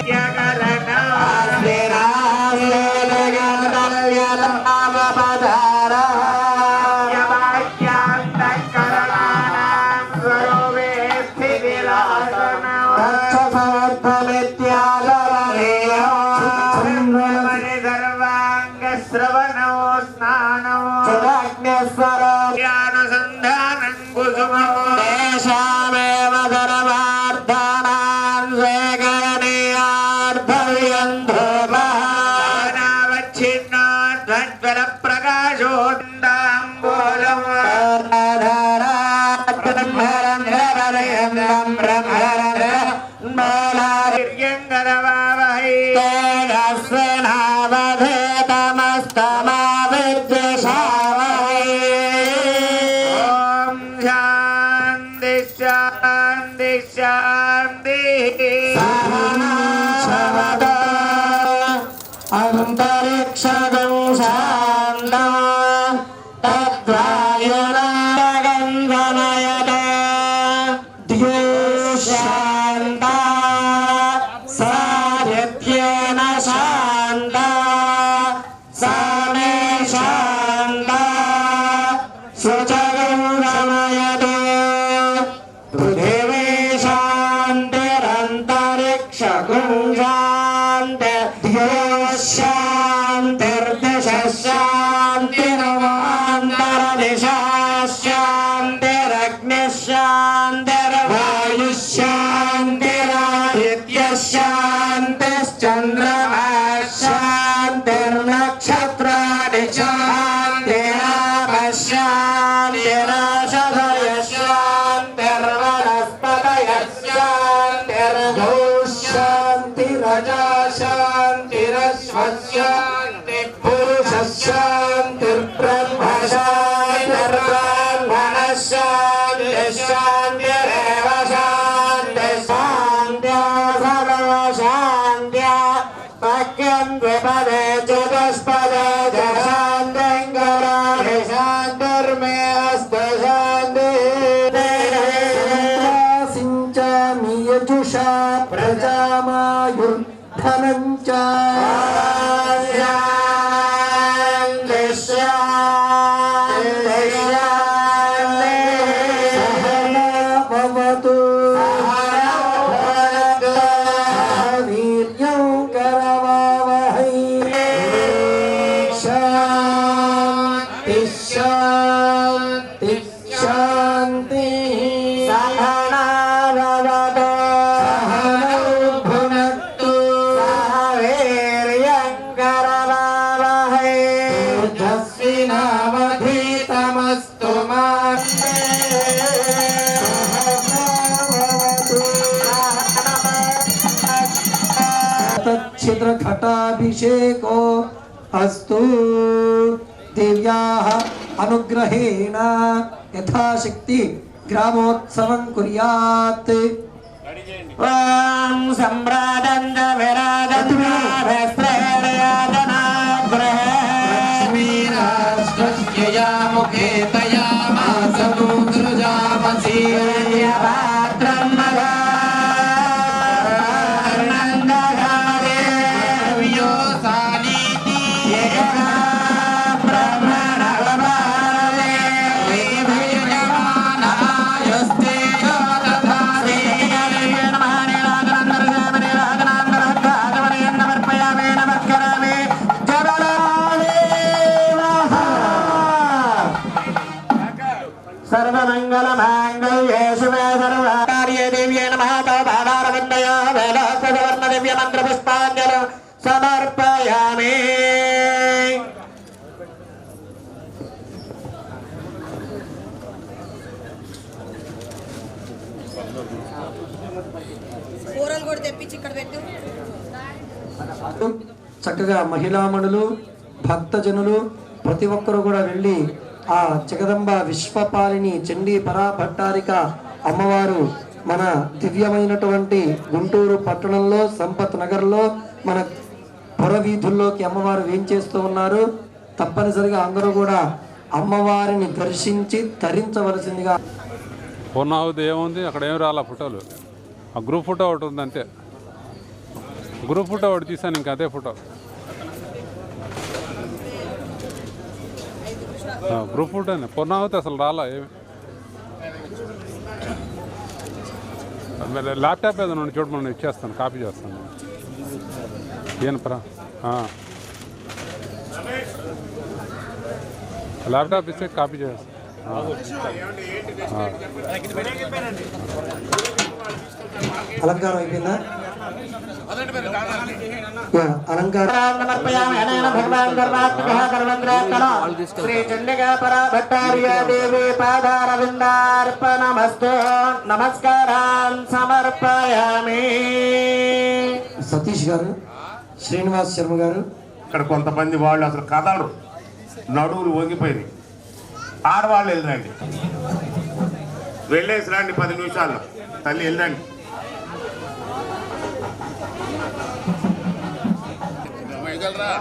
सर्वांगश्रवणो स्नानो ज्ञानसन्धानं कुसुमो तेषामेव सर्वार्थानां स्वीकरणीयार्थव्यं अंतरिक्षगं शान्ता तद्वायुनागन्धनयते द्युशान्ता सारित्येन शान्ता सा मे शान्ता शुचगं गमयते पृथिवी शान्तिरन्तरिक्षगं शान्तिर्दिशः शान्तिरग्निशान्तिर्वायुशान्तिरादित्यः शान्तिश्चन्द्रमाः शान्तिर्नक्षत्राणि शान्तिरापः शान्तिराशधयः शान्तिर्वनस्पतयः शान्तिर्भूः शान्तिरजा शान्तिरश्वशान्तिः पुरुषः शान्तिर्ब्रह्म शान्तिर्ब्राह्मणः शान्तिः शान्तिरेव शान्तिः शान्त्या सर्वशान्त्या वाक्यं द्विपदे चतुष्पदे च शान्तिं करोमि शान्तिर्मे अस्तु शान्तिः सिञ्चामि यजुषा प्रजामायुर्धनं च सहनावतु वीर्यं करवावहै शान्ति शान्ति शान्तिः सहनौ भुनक्तु तेजस्विनावधीतमस्तु मा तच्छिद्रघटाभिषेको अस्तु देव्याः अनुग्रहेण यथाशक्ति ग्रामोत्सवं कुर्यात्। ॐ सम्राजं च विराजनाग्रहस्मीराष्ट्रस्य मुखे तया मासमुद्रजामसि पात्रं नन्दगादेव्यो सानीति सर्वमंगलमांगल्ये शिवे सर्वकार्ये देव्ये नमः तदारविन्दया वेलासवर्णदिव्यमन्त्रपुष्पाञ्जलिं समर्पयामि। కూరలు కూడా తెప్పించి ఇక్కడ పెట్టు. చక్కగా మహిళామణులు భక్తజనులు ప్రతి ఒక్కరు కూడా వెళ్ళి ఆ జగదంబ విశ్వపాలిని చండీ పరాభట్టారిక అమ్మవారు మన దివ్యమైనటువంటి గుంటూరు పట్టణంలో సంపత్ నగర్లో మన పురవీధుల్లోకి అమ్మవారు వేంచేస్తూ ఉన్నారు. తప్పనిసరిగా అందరూ కూడా అమ్మవారిని దర్శించి తరించవలసిందిగా. పూర్ణాహుతి ఏముంది అక్కడ ఏం రాలా ఫోటోలు, ఆ గ్రూప్ ఫోటో ఒకటి ఉంది అంతే. గ్రూప్ ఫోటో ఒకటి తీసాను, ఇంకా అదే ఫోటో. గ్రూప్ ఫోటోనే, పూర్ణాహుతి అసలు రాలా ఏమి. ల్యాప్టాప్ ఏదైనా చూడమని ఇచ్చేస్తాను, కాపీ చేస్తాను. ఏం పరా ల్యాప్టాప్ ఇస్తే కాపీ చేస్తాను. అలంకారం అయిపోయిందా? శ్రీ చండికా పరాభట్టార్య దేవి పాదారవిందార్పణమస్తు. నమస్కారాన్ సమర్పయామి. సతీష్ గారు, శ్రీనివాస్ శర్మ గారు. ఇక్కడ కొంతమంది వాళ్ళు అసలు కదలరు, నడువులు వంగిపోయింది. ఆడవాళ్ళు వెళ్ళరండి, వెళ్ళేసి రండి 10 నిమిషాల్లో. తల్లి వెళ్ళండి. వెళ్ళరా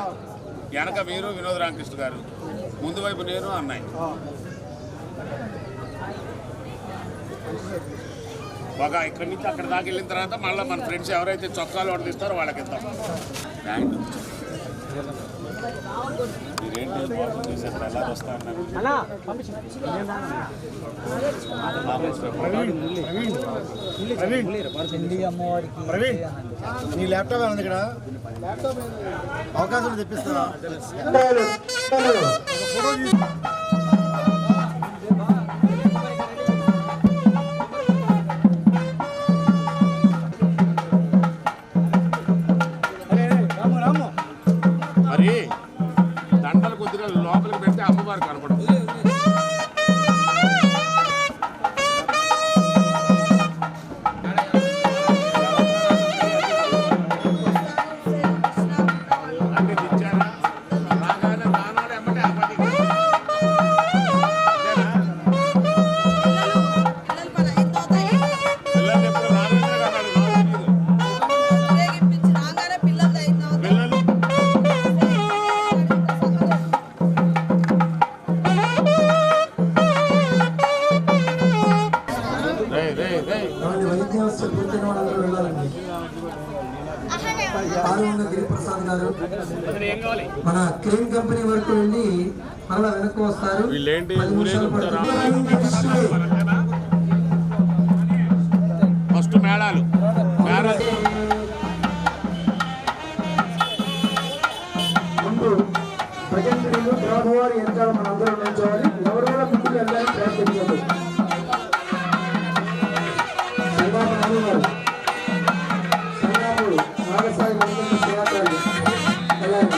వెనక మీరు వినోద్ రామకృష్ణ గారు, ముందు వైపు నేను అన్నయ్య. బాగా ఇక్కడి నుంచి అక్కడ దాకా వెళ్ళిన తర్వాత మళ్ళీ మన ఫ్రెండ్స్ ఎవరైతే చొక్కాలు ఒకటి ఇస్తారో వాళ్ళకి ఇద్దాం. మీరేంటి చేసేప్పుడు ఎలా వస్తా అన్నారు? ప్రవీణ్, నీ ల్యాప్టాప్ ఉంది ఇక్కడ, అవకాశం తెప్పిస్తా. మరి దండలు కొద్దిగా లోపలికి పెడితే అమ్మవారు కనపడదు. వైద్యావస్థ పూర్తయిన వాళ్ళందరూ వెళ్ళాలండి. పాల్గొన్న గిరిప్రసాద్ గారు మన క్రీమ్ కంపెనీ వరకు వెళ్ళి మరలా వెనక్కి వస్తారు. 10 నిమిషాలు ఫస్ట్ మేళాలు ముందు భజంత్రులు గ్రామవారి వెనకాల మనందరం నిల్చోవాలి. ఎవరు కూడా ముందుకు వెళ్ళాలని ప్రయత్నించదు. నాగసాయి మందిర సేవాకారులు వెళ్ళాలి.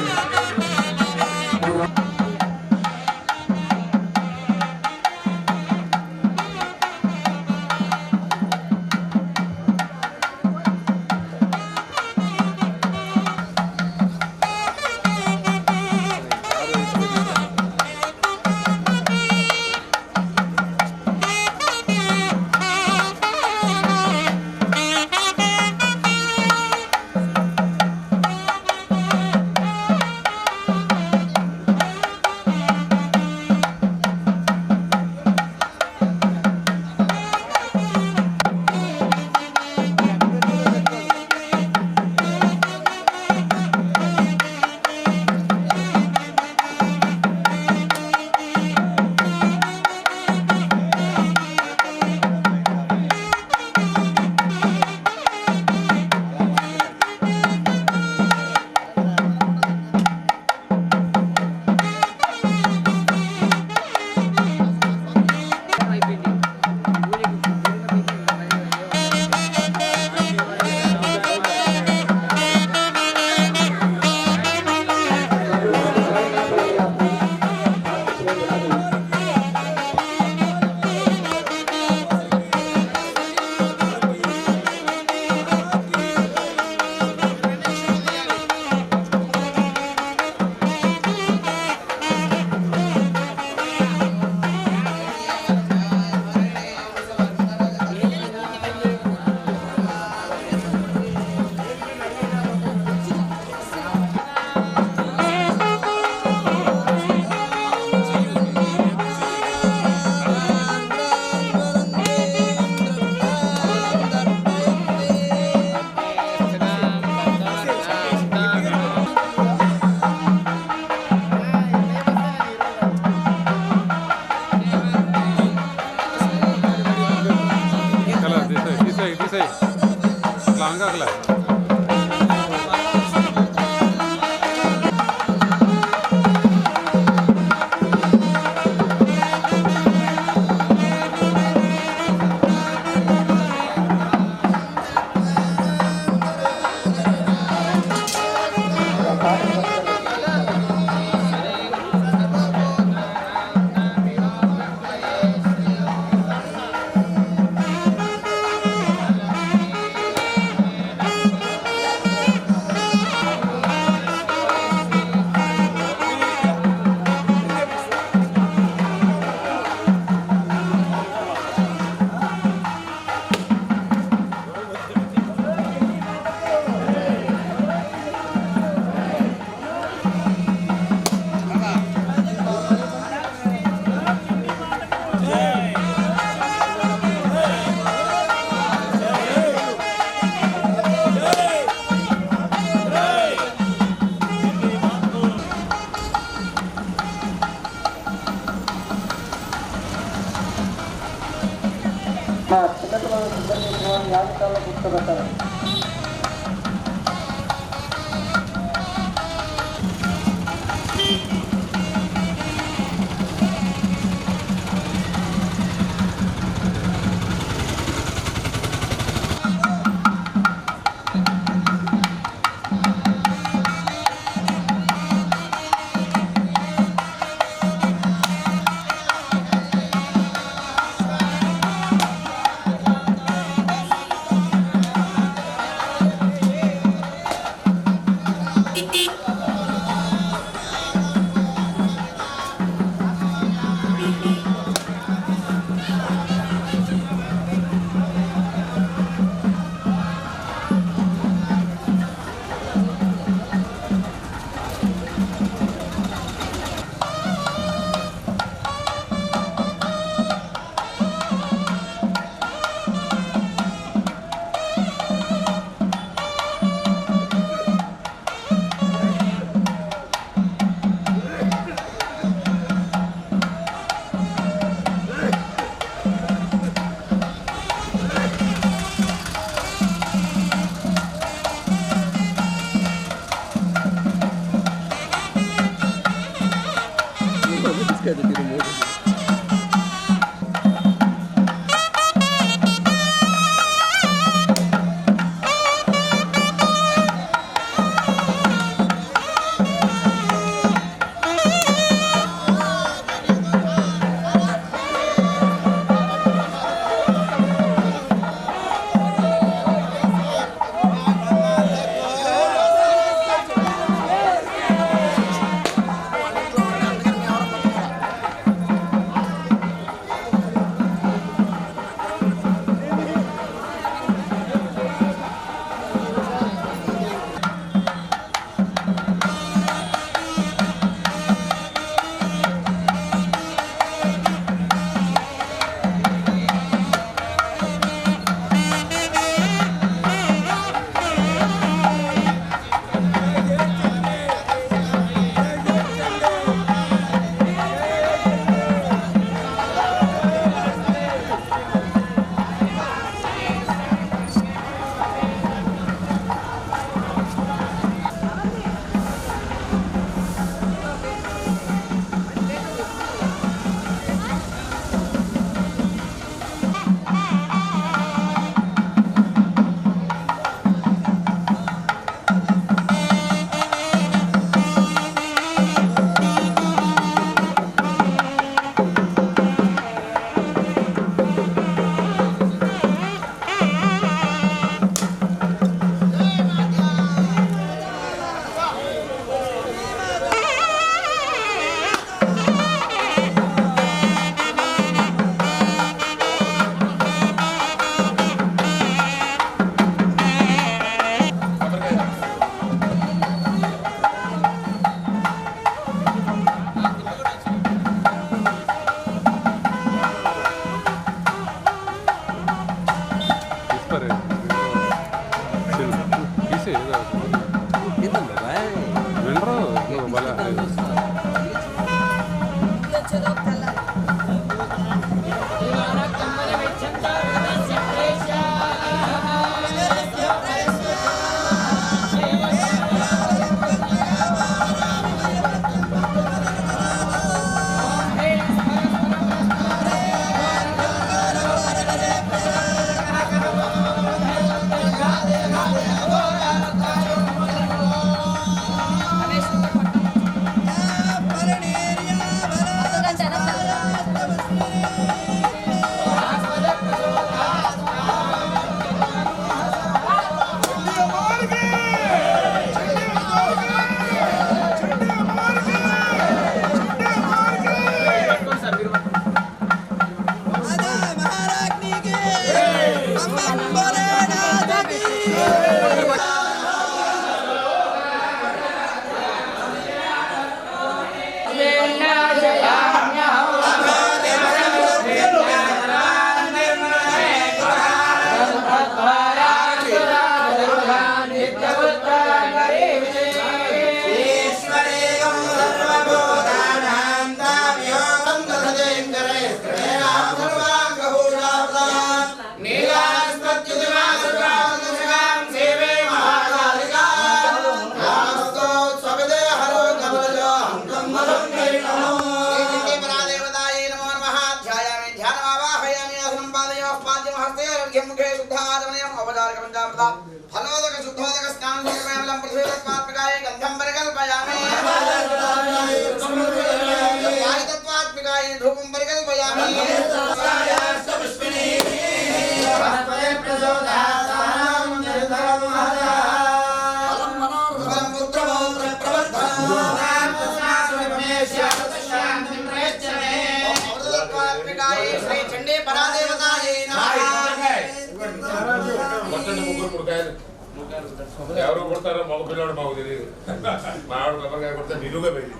చిన్నపిల్లలు సిద్ధం చేసుకోవాలి యాజకాల్లో కూర్చోబెట్టాలి. ఎవరు కొడతారో మగ పిల్లడు మాకు తెలియదు. మా ఆవిడ కొబ్బరికాయ కొడితే నిలువుగా పోయింది.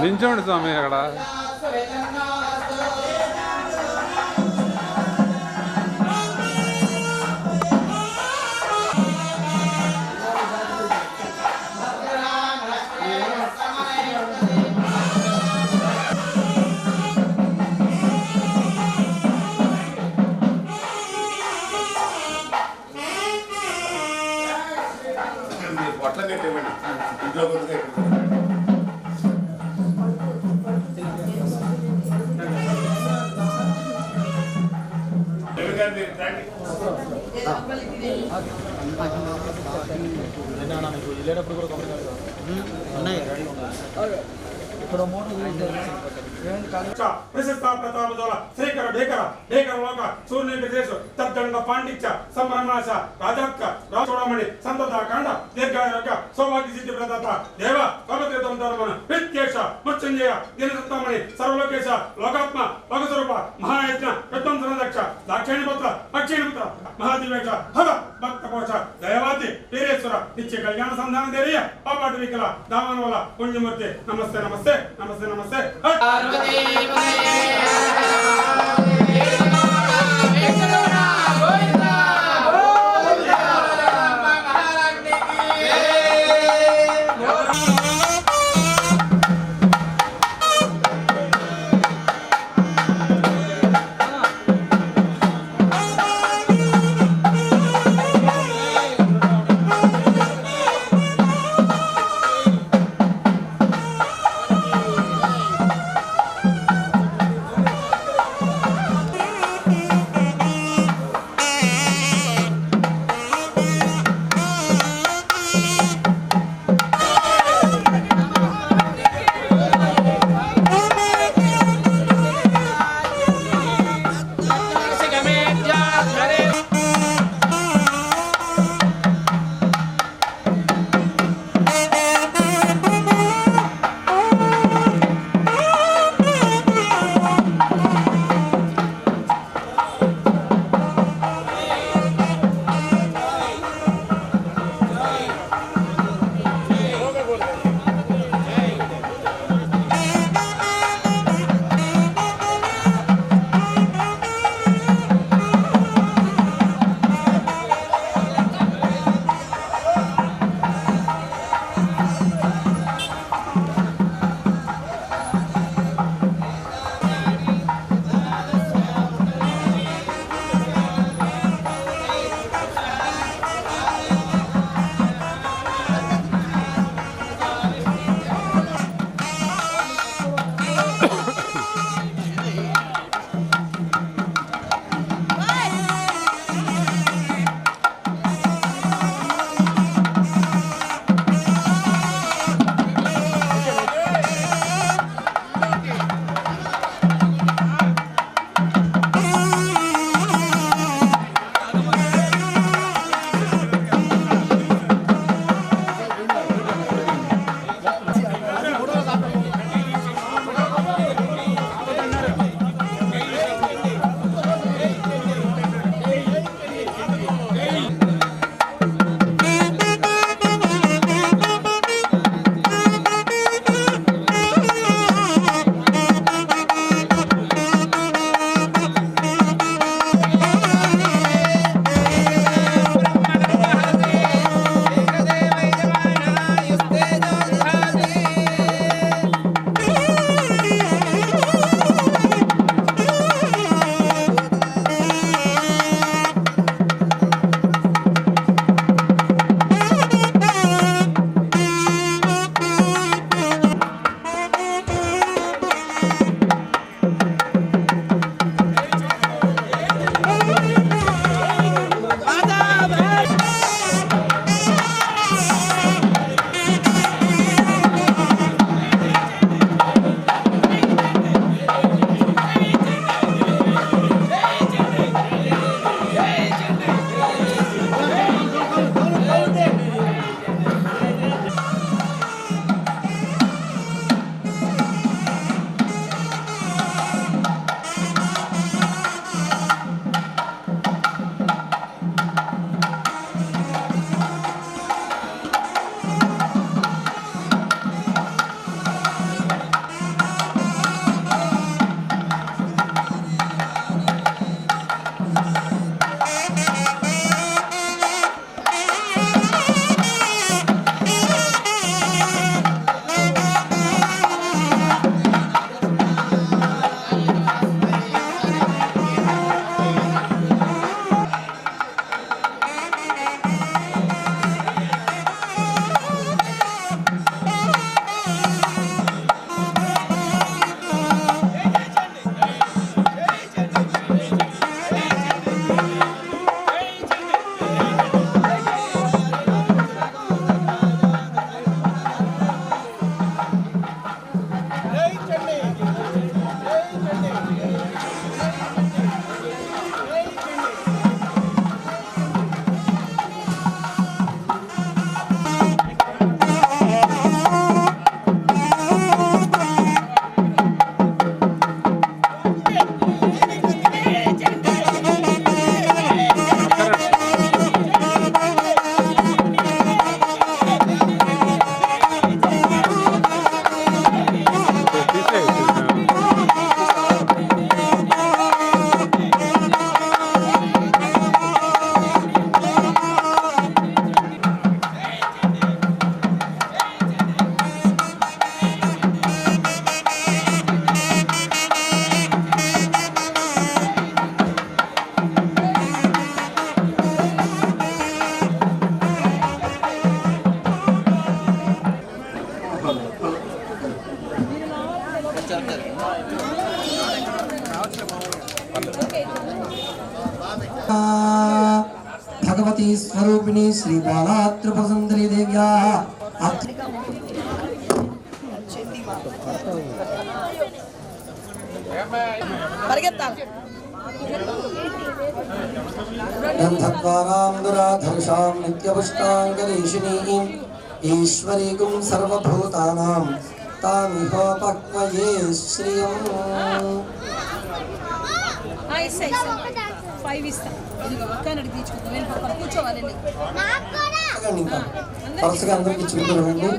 నించోండి స్వామి అక్కడ. పొట్ల తిట్టేవండి ఇంట్లో కొద్దిగా వెళ్ళేటప్పుడు కూడా ఉన్నాయి ఇప్పుడు ప్రశస్త ప్రతాపజోల శ్రీకర భీకర భీకర లోక సూర్య ప్రదేశ తద్దండ పాండిత్య సంభ్రమాశ రాజాత్క రాచూడమణి సంతతాకాండ దీర్ఘారోగ్య సౌభాగ్య సిద్ధి ప్రదాత దేవ భగవద్గీతం ధర్మన విత్యేష మృత్యుంజయ దినసత్తమణి సర్వలోకేశ లోకాత్మ లోకస్వరూప మహాయజ్ఞ విద్వంసన దక్ష దాక్షిణిపుత్ర అక్షిణిపుత్ర మహాదివేక్ష హర భక్తకోశ దయవాది వీరేశ్వర నిత్య కళ్యాణ సంధాన ధైర్య పాపాటి వికల దామానవల పుణ్యమూర్తి నమస్తే నమస్తే నమస్తే నమస్తే. बालात्रिपुरसुन्दरी देव्याः गन्धद्वारां दुराधर्षां नित्यपुष्टाङ्गरीषिणीं ईश्वरीकुं सर्वभूतानां तामिहोपक्वये श्रियम् వరుసగా అందరికి చూపుతామండి.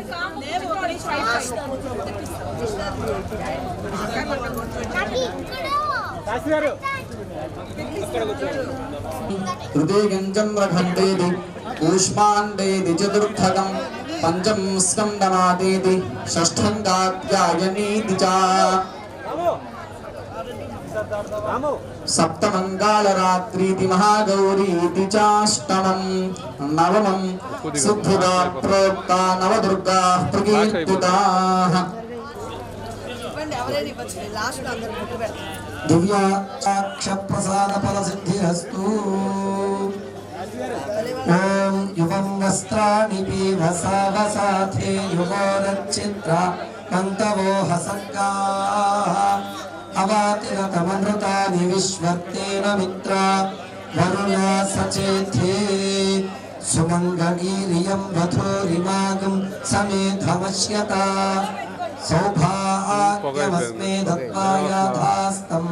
హృదయగంజం రఘండేది ఊష్మాండేది చతుర్థకం పంచం స్కందమాదేది షష్ఠంగాధ్యాయనీతి చ సప్తమంగాళరాత్రీతి మహాగౌరీతి చాష్టమం నవమం శుద్ధుగా ప్రోక్తా నవదుర్గా ప్రకీర్తితాః दिव्याक्षप्रसादफलसिद्धिरस्तु ॐ युवं वस्त्राणि पीवसावसाथे युवोरच्चित्रा मन्तवो हसर्गाः अवातिरतमनृतानि विश्वक्तेन मित्रा वरुणा सचेथे सुमङ्गलीरियं वधूरिमागं समेधमश्यता सौभाग्यमस्मे दत्त्वा याथास्तं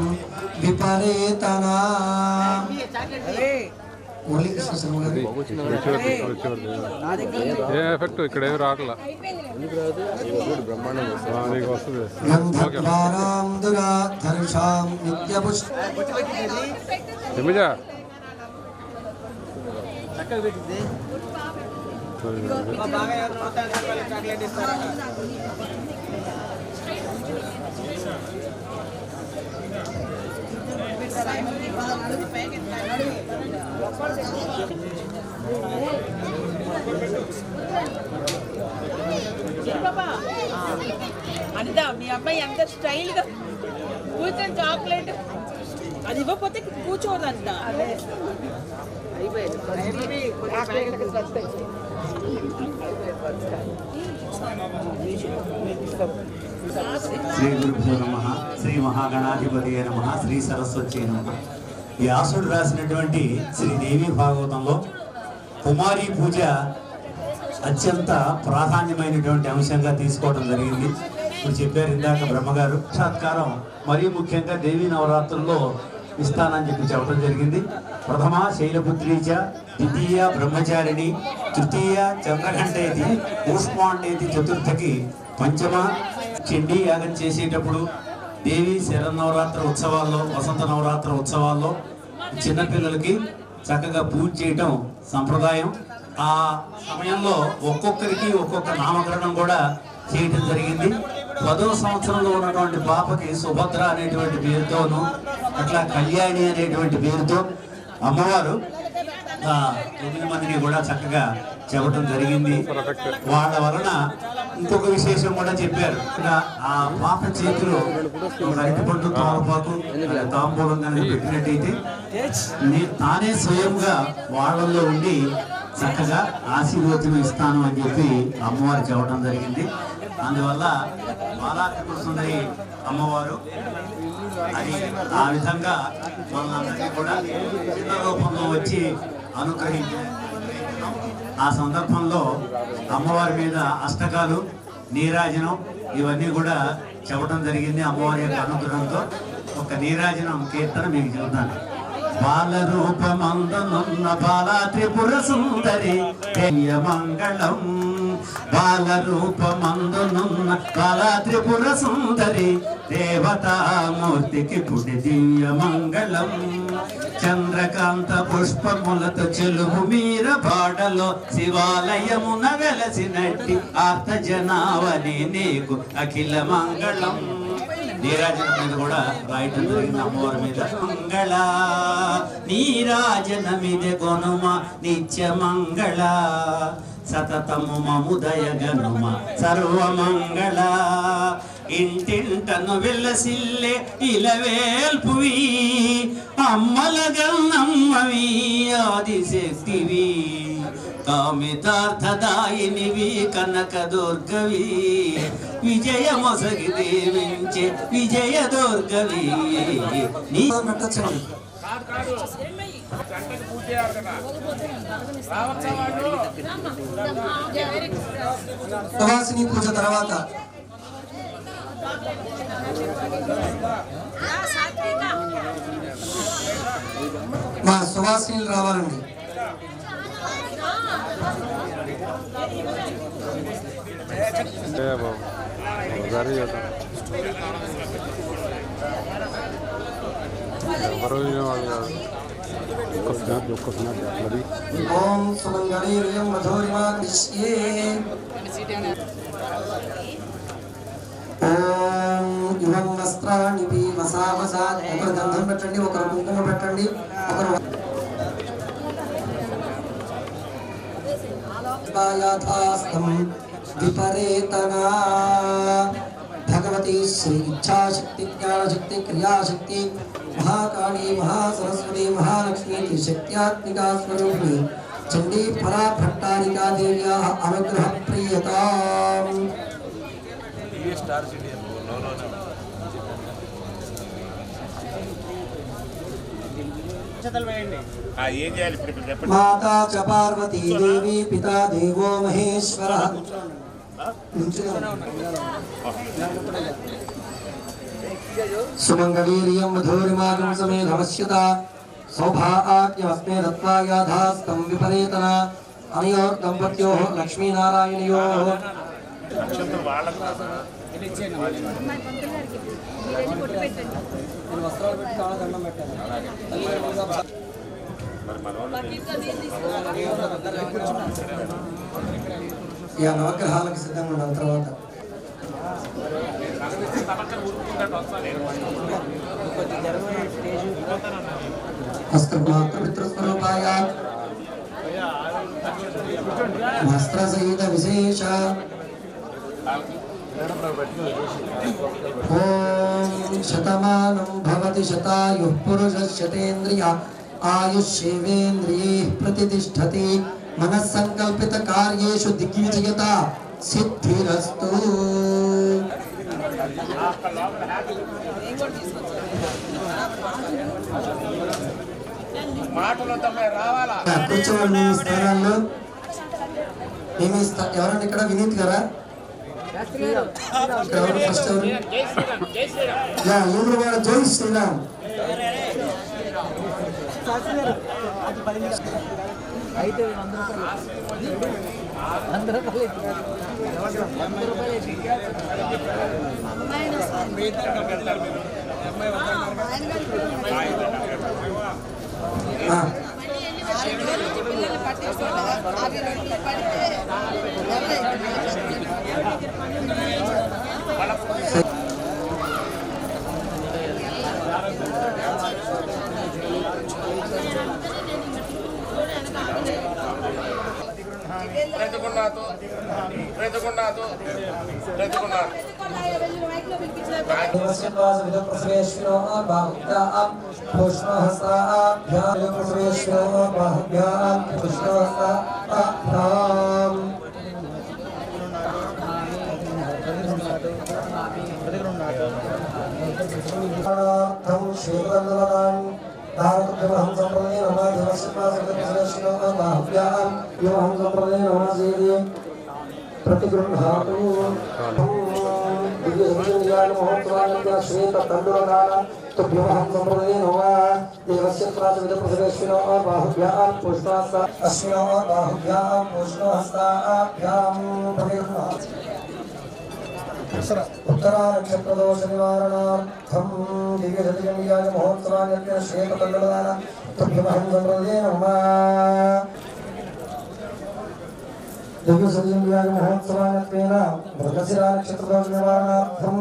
विपरेतना ఏ ఎఫెక్ట్ ఇక్కడ ఏమి రావట్లా వస్తుంది. అనితా మీ అబ్బాయి ఎంత స్టైల్ గా కూర్చొని చాక్లెట్ అది ఇవ్వకపోతే కూర్చోదంట. శ్రీ గురుభ్యో నమః, శ్రీ మహాగణాధిపతి నమః, శ్రీ సరస్వతి నమః. వ్యాసుడు రాసినటువంటి శ్రీదేవి భాగవతంలో కుమారి పూజ అత్యంత ప్రాధాన్యమైనటువంటి అంశంగా తీసుకోవడం జరిగింది. ఇప్పుడు చెప్పారు ఇందాక బ్రహ్మగారు. సాక్షాత్కారం మరీ ముఖ్యంగా దేవీ నవరాత్రుల్లో ఇస్తానని చెప్పడం జరిగింది. ప్రథమ శైలపుత్రీచ, ద్వితీయ బ్రహ్మచారిణి, తృతీయ చంద్రఘంటేది, కూష్మాండేది చతుర్థకి, పంచమ చండీ యాగం చేసేటప్పుడు దేవి శరన్నవరాత్రి ఉత్సవాల్లో, వసంత నవరాత్రి ఉత్సవాల్లో చిన్నపిల్లలకి చక్కగా పూజ చేయటం సంప్రదాయం. ఆ సమయంలో ఒక్కొక్కరికి ఒక్కొక్క నామకరణం కూడా చేయటం జరిగింది. 10వ సంవత్సరంలో ఉన్నటువంటి పాపకి సుభద్ర అనేటువంటి పేరుతోను, అట్లా కళ్యాణి అనేటువంటి పేరుతో అమ్మవారు 9 మందిని కూడా చక్కగా చెప్పడం జరిగింది. వాళ్ళ వలన ఇంకొక విశేషం కూడా చెప్పారు. ఆ పాప చేతిలో అరటిపండు, తోలపాకు, తాంబూలం కానీ పెట్టినట్టయితే తానే స్వయంగా వాళ్ళల్లో ఉండి చక్కగా ఆశీర్వచనం ఇస్తాను అని చెప్పి అమ్మవారు చెప్పడం జరిగింది. అందువల్ల బాలాత్రిపురసుందరి అమ్మవారు అది ఆ విధంగా మనందరినీ కూడా చిన్న రూపంలో వచ్చి అనుగ్రహించారు. ఆ సందర్భంలో అమ్మవారి మీద అష్టకాలు, నీరాజనం ఇవన్నీ కూడా చెప్పడం జరిగింది. అమ్మవారి యొక్క అనుగ్రహంతో ఒక నీరాజనం కీర్తన మీకు చెబుతాను. బాలరూపమందునున్న బాలాత్రిపుర సుందరి మంగళం, బాలరూపమందునున్న బాలాత్రిపుర సుందరి దేవతామూర్తికి పుడి దివ్య మంగళం. చంద్రకాంత పుష్పములతో చెలువు మీర బాడలో శివాలయమున వెలసినట్టి ఆర్త జనావని నీకు అఖిల మంగళం. నీరాజనం మీద కూడా రాయటం జరిగింది అమ్మవారి మీద. మంగళ నీరాజన మీద కొనుమ నిత్య మంగళ, సతతము మముదయ గనుమ సర్వమంగళ. ఇంటింటను వెల్లసిల్లే ఇలవేల్పువి, అమ్మల గన్నమ్మవి ఆదిశక్తివి. కామితార్థదాయినివి కనక దుర్గవి విజయమొసగి దీవించే విజయ దుర్గవి నీ పెట్టచ్చండి. సువాసిని పూజ తర్వాత మా సువాసిని రావాలండి. ఓం సుమంగళీర్యం మధురిమా కృష్యే. ఓం ఇవం వస్త్రాణి వసావసాత్. ఒకరు గంధం పెట్టండి, ఒకరు కుంకుమ పెట్టండి, ఒకరు యాథాస్తం విపరేతనా. భగవతి శ్రీ ఇచ్ఛాశక్తి జ్ఞానశక్తి క్రియాశక్తి महाकाली महासरस्वती महालक्ष्मी त्रिशक्त्यात्मिका स्वरूपिणी चंडी परा भट्टारिका देव्याः अनुग्रह प्रियताम्. माता च पार्वती देवी पिता देवो महेश्वरः. सुमंगलीर्यं मधुरिमागं समेधमस्यता सौभाग्यमस्मे दत्त्वा याधास्तं विपरेतना. अनयोः दम्पत्योः लक्ष्मीनारायणयोः या नवग्रहाలకు సిద్ధంగా ఉన్న తర్వాత अस्त्रमात्रपितृस्वरूपाय वस्त्रसहित विशेष ओम शतमानं भवति शतायुः पुरुषः शतेन्द्रिय आयुष्येवेन्द्रिये प्रतिष्ठति. मनस्संकल्पित कार्येषु दिग्विजयता सिद्धिरस्तु. కూర్చోండి స్థానాల్లో. ఎవరండి ఇక్కడ? వినీత్ గారా? ఎవరు ఫస్ట్? ఎవరు? ఎదురువాడ జై శ్రీరామ్. అయితే 100 రూపాయలు प्रतिगृह्णातु महोत्सवानस्य श्वेत तण्डुलदान तुभ्यमहं सम्प्रदये नमः. देवस्य प्राचविदप्रसवेश्विनो बाहुभ्यां पुष्पहस्ता अश्विनो बाहुभ्यां पुष्पहस्ताभ्यां प्रतिगृह्णातु. उत्तरा नक्षत्रदोष निवारणार्थं दिव्यजतिजन्याय महोत्सवानस्य श्वेत तण्डुलदान तुभ्यमहं सम्प्रदये नमः. दिव्यसंज्ञाय महोत्सवानत्वेन मृगशिरा नक्षत्रदोष निवारणार्थं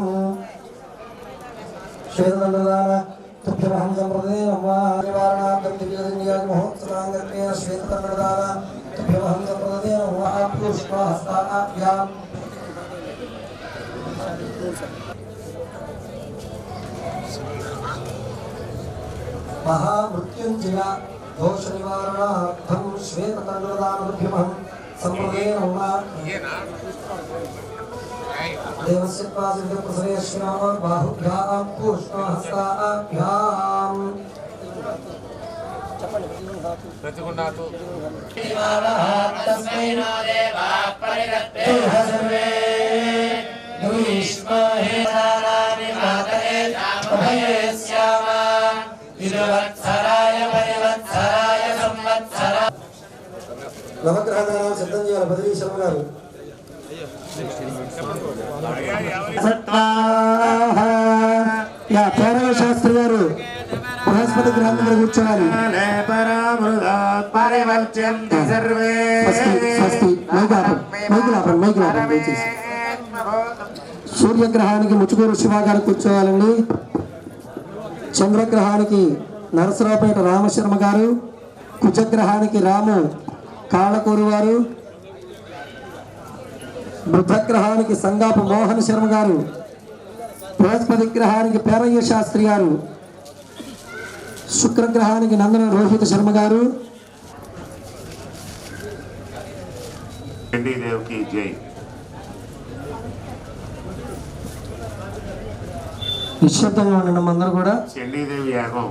श्वेतदण्डदान तुभ्यमहं सम्प्रदये नमः. निवारणार्थं दिव्यसंज्ञाय महोत्सवानत्वेन श्वेतदण्डदान तुभ्यमहं सम्प्रदये नमः. पुष्पहस्ताभ्यां महामृत्युंजय दोषनिवारणार्थं श्वेततण्डुलदानभ्यमहं सम्प्रदेन नमः देवस्य पादप्रसरेश्वराः बाहुभ्यां पूष्णहस्ताभ्याम् प्रतिगुणातु तस्मै नो देवाः परिरत्ते सर्वे दुष्महे सारानि मातरे अभयस्याम तिरुवत्सराय परिवत्सराय संवत्सरा నవగ్రహదానం సిద్ధం చేయాలి బదిలీ శర్మ గారు పేరవ శాస్త్రి గారు బృహస్పతి గ్రహం దగ్గర కూర్చోవాలి సూర్యగ్రహానికి ముచ్చుకూరు శివ గారు కూర్చోవాలండి. చంద్రగ్రహానికి నరసరావుపేట రామశర్మ గారు, కుజగ్రహానికి రాము కాళ్ళకూరు వారు, బుధగ్రహానికి సంగాపు మోహన్ శర్మ గారు, బృహస్పతి గ్రహానికి పేరయ్య శాస్త్రి గారు, శుక్రగ్రహానికి నందన రోహిత్ శర్మ గారు. చండీదేవికి జై. నిశ్శబ్దంగా ఉండడం అందరూ కూడా. చండీదేవి యాగం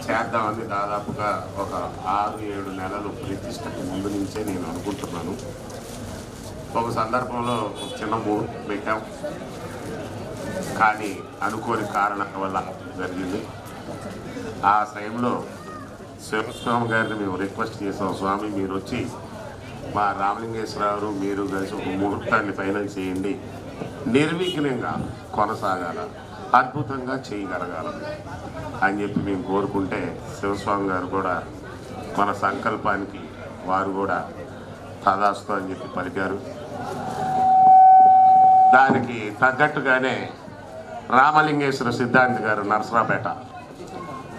చేద్దామని దాదాపుగా ఒక 6-7 నెలలు ప్రతిష్టకు ముందు నుంచే నేను అనుకుంటున్నాను. ఒక సందర్భంలో ఒక చిన్న ముహూర్తం పెట్టాం, కానీ అనుకోని కారణాల వల్ల జరిగింది. ఆ సమయంలో శివస్వామి గారిని మేము రిక్వెస్ట్ చేసాం, స్వామి మీరు వచ్చి మా రామలింగేశ్వరరావు మీరు కలిసి ఒక ముహూర్తాన్ని ఫైనల్ చేయండి, నిర్విఘ్నంగా కొనసాగాల, అద్భుతంగా చేయగలగాల అని చెప్పి మేము కోరుకుంటే శివస్వామి గారు కూడా మన సంకల్పానికి వారు కూడా తదాస్తు అని చెప్పి పలికారు. దానికి తగ్గట్టుగానే రామలింగేశ్వర సిద్ధాంతి గారు నరసరావుపేట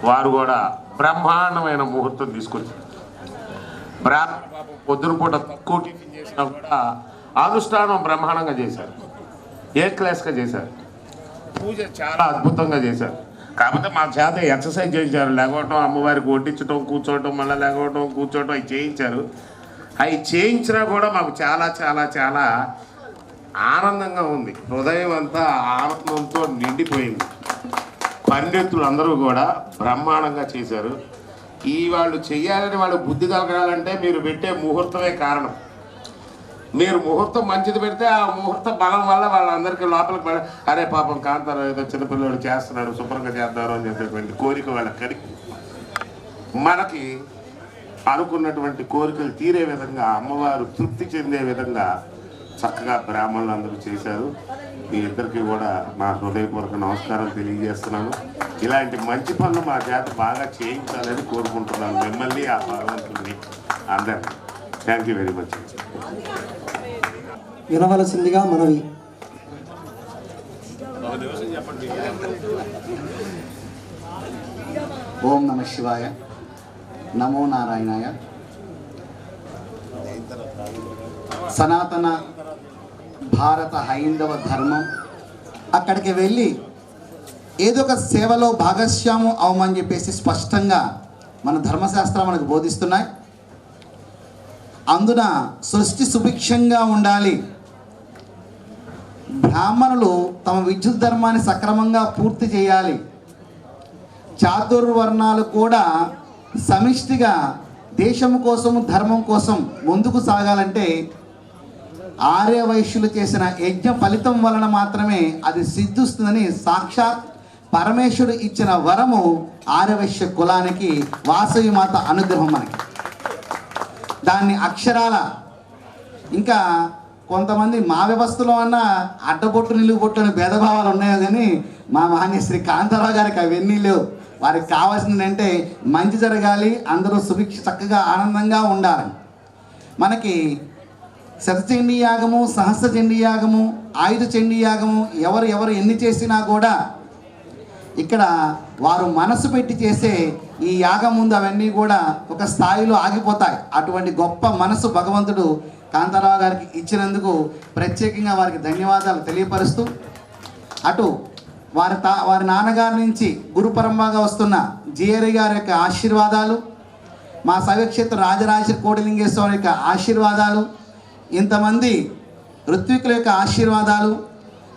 వారు కూడా బ్రహ్మాండమైన ముహూర్తం తీసుకొచ్చారు. పొద్దున పూట తక్కువ టిఫిన్ చేసినా కూడా అనుష్ఠానం బ్రహ్మాండంగా చేశారు, ఏ క్లాస్గా చేశారు, పూజ చాలా అద్భుతంగా చేశారు. కాకపోతే మా చేత ఎక్సర్సైజ్ చేయించారు, లేకపోవటం అమ్మవారికి వడ్డించడం, కూర్చోవటం, మళ్ళీ లేకపోవటం, కూర్చోవటం అవి చేయించారు. అవి చేయించినా కూడా మాకు చాలా చాలా చాలా ఆనందంగా ఉంది. హృదయం అంతా ఆనందంతో నిండిపోయింది. పండితులు అందరూ కూడా బ్రహ్మాండంగా చేశారు. ఈ వాళ్ళు చెయ్యాలని వాళ్ళు బుద్ధి కలగాలంటే మీరు పెట్టే ముహూర్తమే కారణం. మీరు ముహూర్తం మంచిది పెడితే ఆ ముహూర్త బలం వల్ల వాళ్ళందరికీ లోపలికి పడి అరే పాపం కాంతారు ఏదో చిన్నపిల్లడు చేస్తున్నాడు శుభ్రంగా చేద్దారు అని చెప్పేటువంటి కోరిక వాళ్ళకి కలిగి మనకి అనుకున్నటువంటి కోరికలు తీరే విధంగా అమ్మవారు తృప్తి చెందే విధంగా చక్కగా బ్రాహ్మణులు అందరూ చేశారు. మీ ఇద్దరికి కూడా మా హృదయపూర్వక నమస్కారం తెలియజేస్తున్నాను. ఇలాంటి మంచి పనులు మా చేత బాగా చేయించాలని కోరుకుంటున్నాను మిమ్మల్ని, ఆ భగవంతుడిని, అందరినీ. Thank you very much. వినవలసిందిగా మనవి. ఓం నమ శివాయ, నమో నారాయణాయ. సనాతన భారత హైందవ ధర్మం అక్కడికి వెళ్ళి ఏదో ఒక సేవలో భాగస్వాము అవమని చెప్పేసి స్పష్టంగా మన ధర్మశాస్త్రం మనకు బోధిస్తున్నాయి. అందున సృష్టి సుభిక్షంగా ఉండాలి, బ్రాహ్మణులు తమ విద్యుత్ ధర్మాన్ని సక్రమంగా పూర్తి చేయాలి, చాతుర్వర్ణాలు కూడా సమిష్టిగా దేశం కోసం ధర్మం కోసం ముందుకు సాగాలంటే ఆర్యవైశ్యులు చేసిన యజ్ఞ ఫలితం వలన మాత్రమే అది సిద్ధిస్తుందని సాక్షాత్ పరమేశ్వరుడు ఇచ్చిన వరము ఆర్యవైశ్య కులానికి వాసవి మాత అనుగ్రహం. మనకి దాన్ని అక్షరాల ఇంకా కొంతమంది మా వ్యవస్థలో అన్న అడ్డబొట్టు నిలువు బొట్టు అనే భేదభావాలు ఉన్నాయో కానీ మా మహాన్యశ్రీ కాంతారావు గారికి అవన్నీ లేవు. వారికి కావాల్సింది అంటే మంచి జరగాలి, అందరూ సుభిక్ష చక్కగా ఆనందంగా ఉండాలి. మనకి శతచండీ యాగము, సహస్రచండీ యాగము, ఆయుధ చండీ యాగము ఎవరు ఎన్ని చేసినా కూడా ఇక్కడ వారు మనసు పెట్టి చేసే ఈ యాగం ముందు అవన్నీ కూడా ఒక స్థాయిలో ఆగిపోతాయి. అటువంటి గొప్ప మనసు భగవంతుడు కాంతారావు గారికి ఇచ్చినందుకు ప్రత్యేకంగా వారికి ధన్యవాదాలు తెలియపరుస్తూ, అటు వారి నాన్నగారి నుంచి గురు పరంపరగా వస్తున్న జిఆర్ఐ గారి యొక్క ఆశీర్వాదాలు, మా శైవక్షేత్ర రాజరాజేశ్వరి కోటిలింగేశ్వర యొక్క ఆశీర్వాదాలు, ఇంతమంది ఋత్వికుల యొక్క ఆశీర్వాదాలు,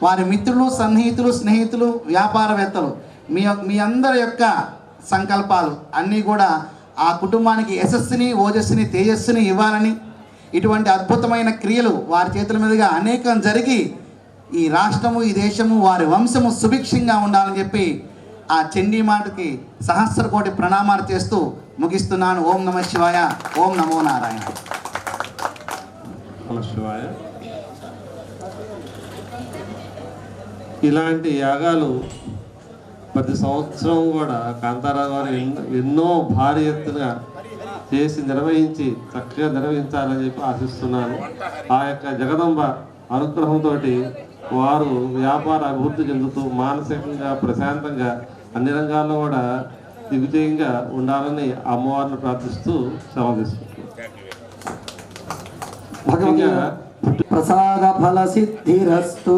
వారి మిత్రులు, సన్నిహితులు, స్నేహితులు, వ్యాపారవేత్తలు, మీ అందరి యొక్క సంకల్పాలు అన్నీ కూడా ఆ కుటుంబానికి యశస్సుని, ఓజస్సుని, తేజస్సుని ఇవ్వాలని, ఇటువంటి అద్భుతమైన క్రియలు వారి చేతుల మీదుగా అనేకం జరిగి ఈ రాష్ట్రము, ఈ దేశము, వారి వంశము సుభిక్షంగా ఉండాలని చెప్పి ఆ చండీ మాటకి సహస్ర కోటి ప్రణామాలు చేస్తూ ముగిస్తున్నాను. ఓం నమ శివాయ, ఓం నమో నారాయణ. నమ శివాయ. ఇలాంటి యాగాలు ప్రతి సంవత్సరం కూడా కాంతారావు గారు ఎన్నో భారీ ఎత్తున చేసి నిర్వహించి చక్కగా నిర్వహించాలని చెప్పి ఆశిస్తున్నాను. ఆ యొక్క జగదంబ అనుగ్రహంతో వారు వ్యాపార అభివృద్ధి చెందుతూ మానసికంగా ప్రశాంతంగా అన్ని రంగాల్లో కూడా దిగ్విజయంగా ఉండాలని అమ్మవారిని ప్రార్థిస్తూ సెలవు తీసుకుంటున్నాను. ప్రసాద ఫల సిద్ధిరస్తు.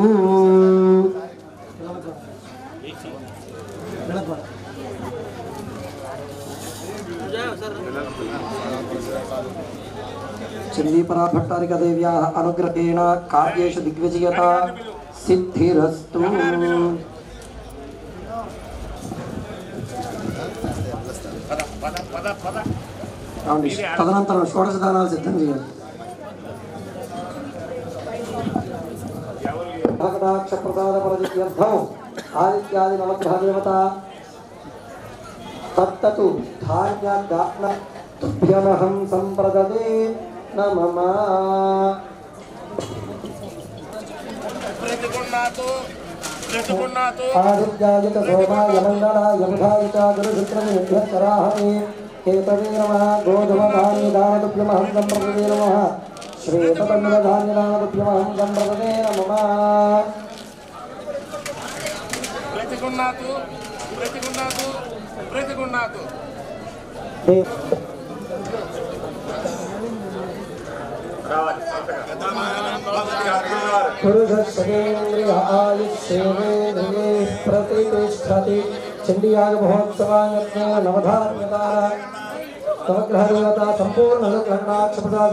చండీపరా భట్టారిక దేవ్యాः అనుగ్రహేణ కార్యేషు దిగ్విజయత సిద్ధిరస్తు. తదనంతరం షోడశ దానాలు సిద్ధం చేయాలి. భగదాక్ష ప్రసాద పరదిత్యర్థం ఆదిత్యాది నవగ్రహ దేవత తత్తు ధాన్యాగ్న తుభ్యమహం సంప్రదదే నమః. ఆదిత్యాయత శోభాయ మంగళాయ బుధాయత గురుశుక్రమేభ్యశ్చరాహమే కేతవే నమః. గోధుమధాన్యదానతుభ్యమహం సంప్రదదే నమః. శ్వేతపండితధాన్యదానతుభ్యమహం సంప్రదదే నమః. పురుషేంద్రియ ఆయుష్యేంద్రియే ప్రతిష్టతి. చండీయాగ మహోత్సవాంగత్వే నవధాన్యదాన నవగ్రహ దేవత సంపూర్ణ అనుగ్రహణాక్ష ప్రసాద.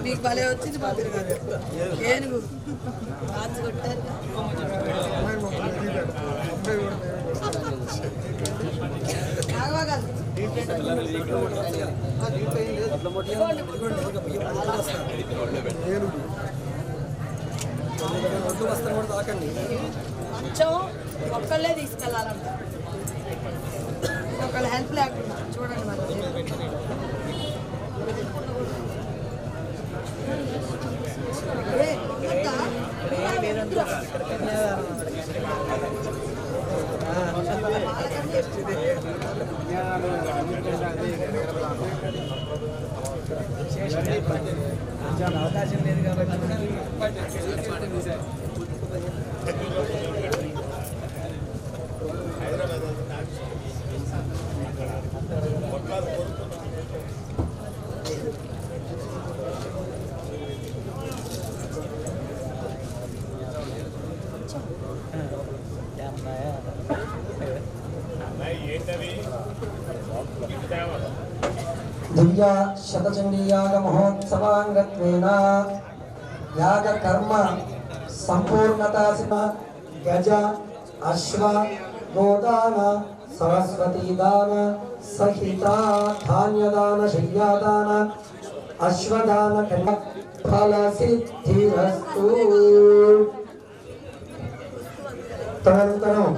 మీకు భలే వచ్చింది మాదిరి గారు. ఏనుగు రాజు కొట్టారు. కొంచెం ఒక్కళ్ళే తీసుకెళ్ళాలంట, ఒకళ్ళ హెల్ప్ లేకుండా. చూడండి మరి అవకాశం లేదు కాబట్టి దివ్య శతచండీయాగ మహోత్సవాంగత్వేన యాగ కర్మ సంపూర్ణతాసిన గజ అశ్వ గోదాన సరస్వతీదాన సహిత ధాన్యదాన శయ్యాదాన అశ్వదాన ఫల సిద్ధిరస్తు. తదనంతరం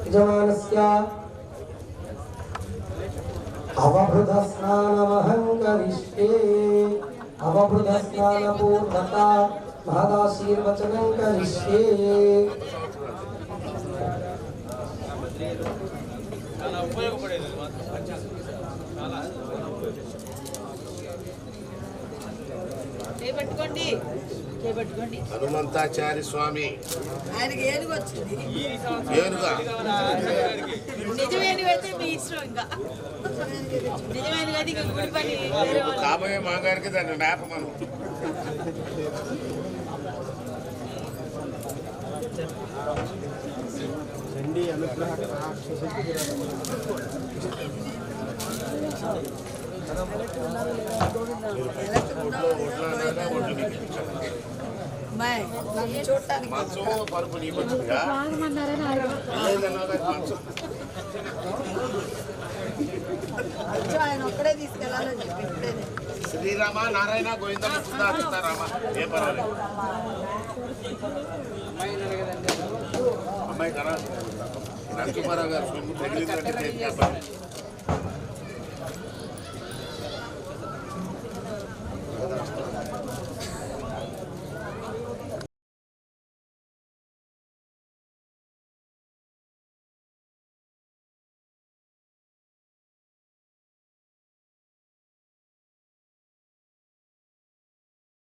యజమానస్య అవభృత స్నానమహం కరిష్యే అవభృత స్నానపూర్వక మహదాశీర్వచనం కరిష్యే హనుమంతాచార్య స్వామి ఆయనకి ఏనుగు వచ్చింది. ఏనుగా నిజమేనుగు అయితే మీ ఇష్టం. ఇంకా నిజమేనుగు అయితే ఇంకా గుడి పని వేరే వాళ్ళు. కాబోయే మాగారికి దాన్ని నేపమను. చూడటానికి మంచం పరుపు నీకు వచ్చిందిగా ఆయన ఒక్కడే తీసుకెళ్ళాలని చెప్పి ఇప్పుడేనే. శ్రీరామ నారాయణ గోవింద సీతారామ ఏ పర్వాలేదు. అమ్మాయి కదా నరసింహారావు గారు సొమ్ము తగిలిందంటే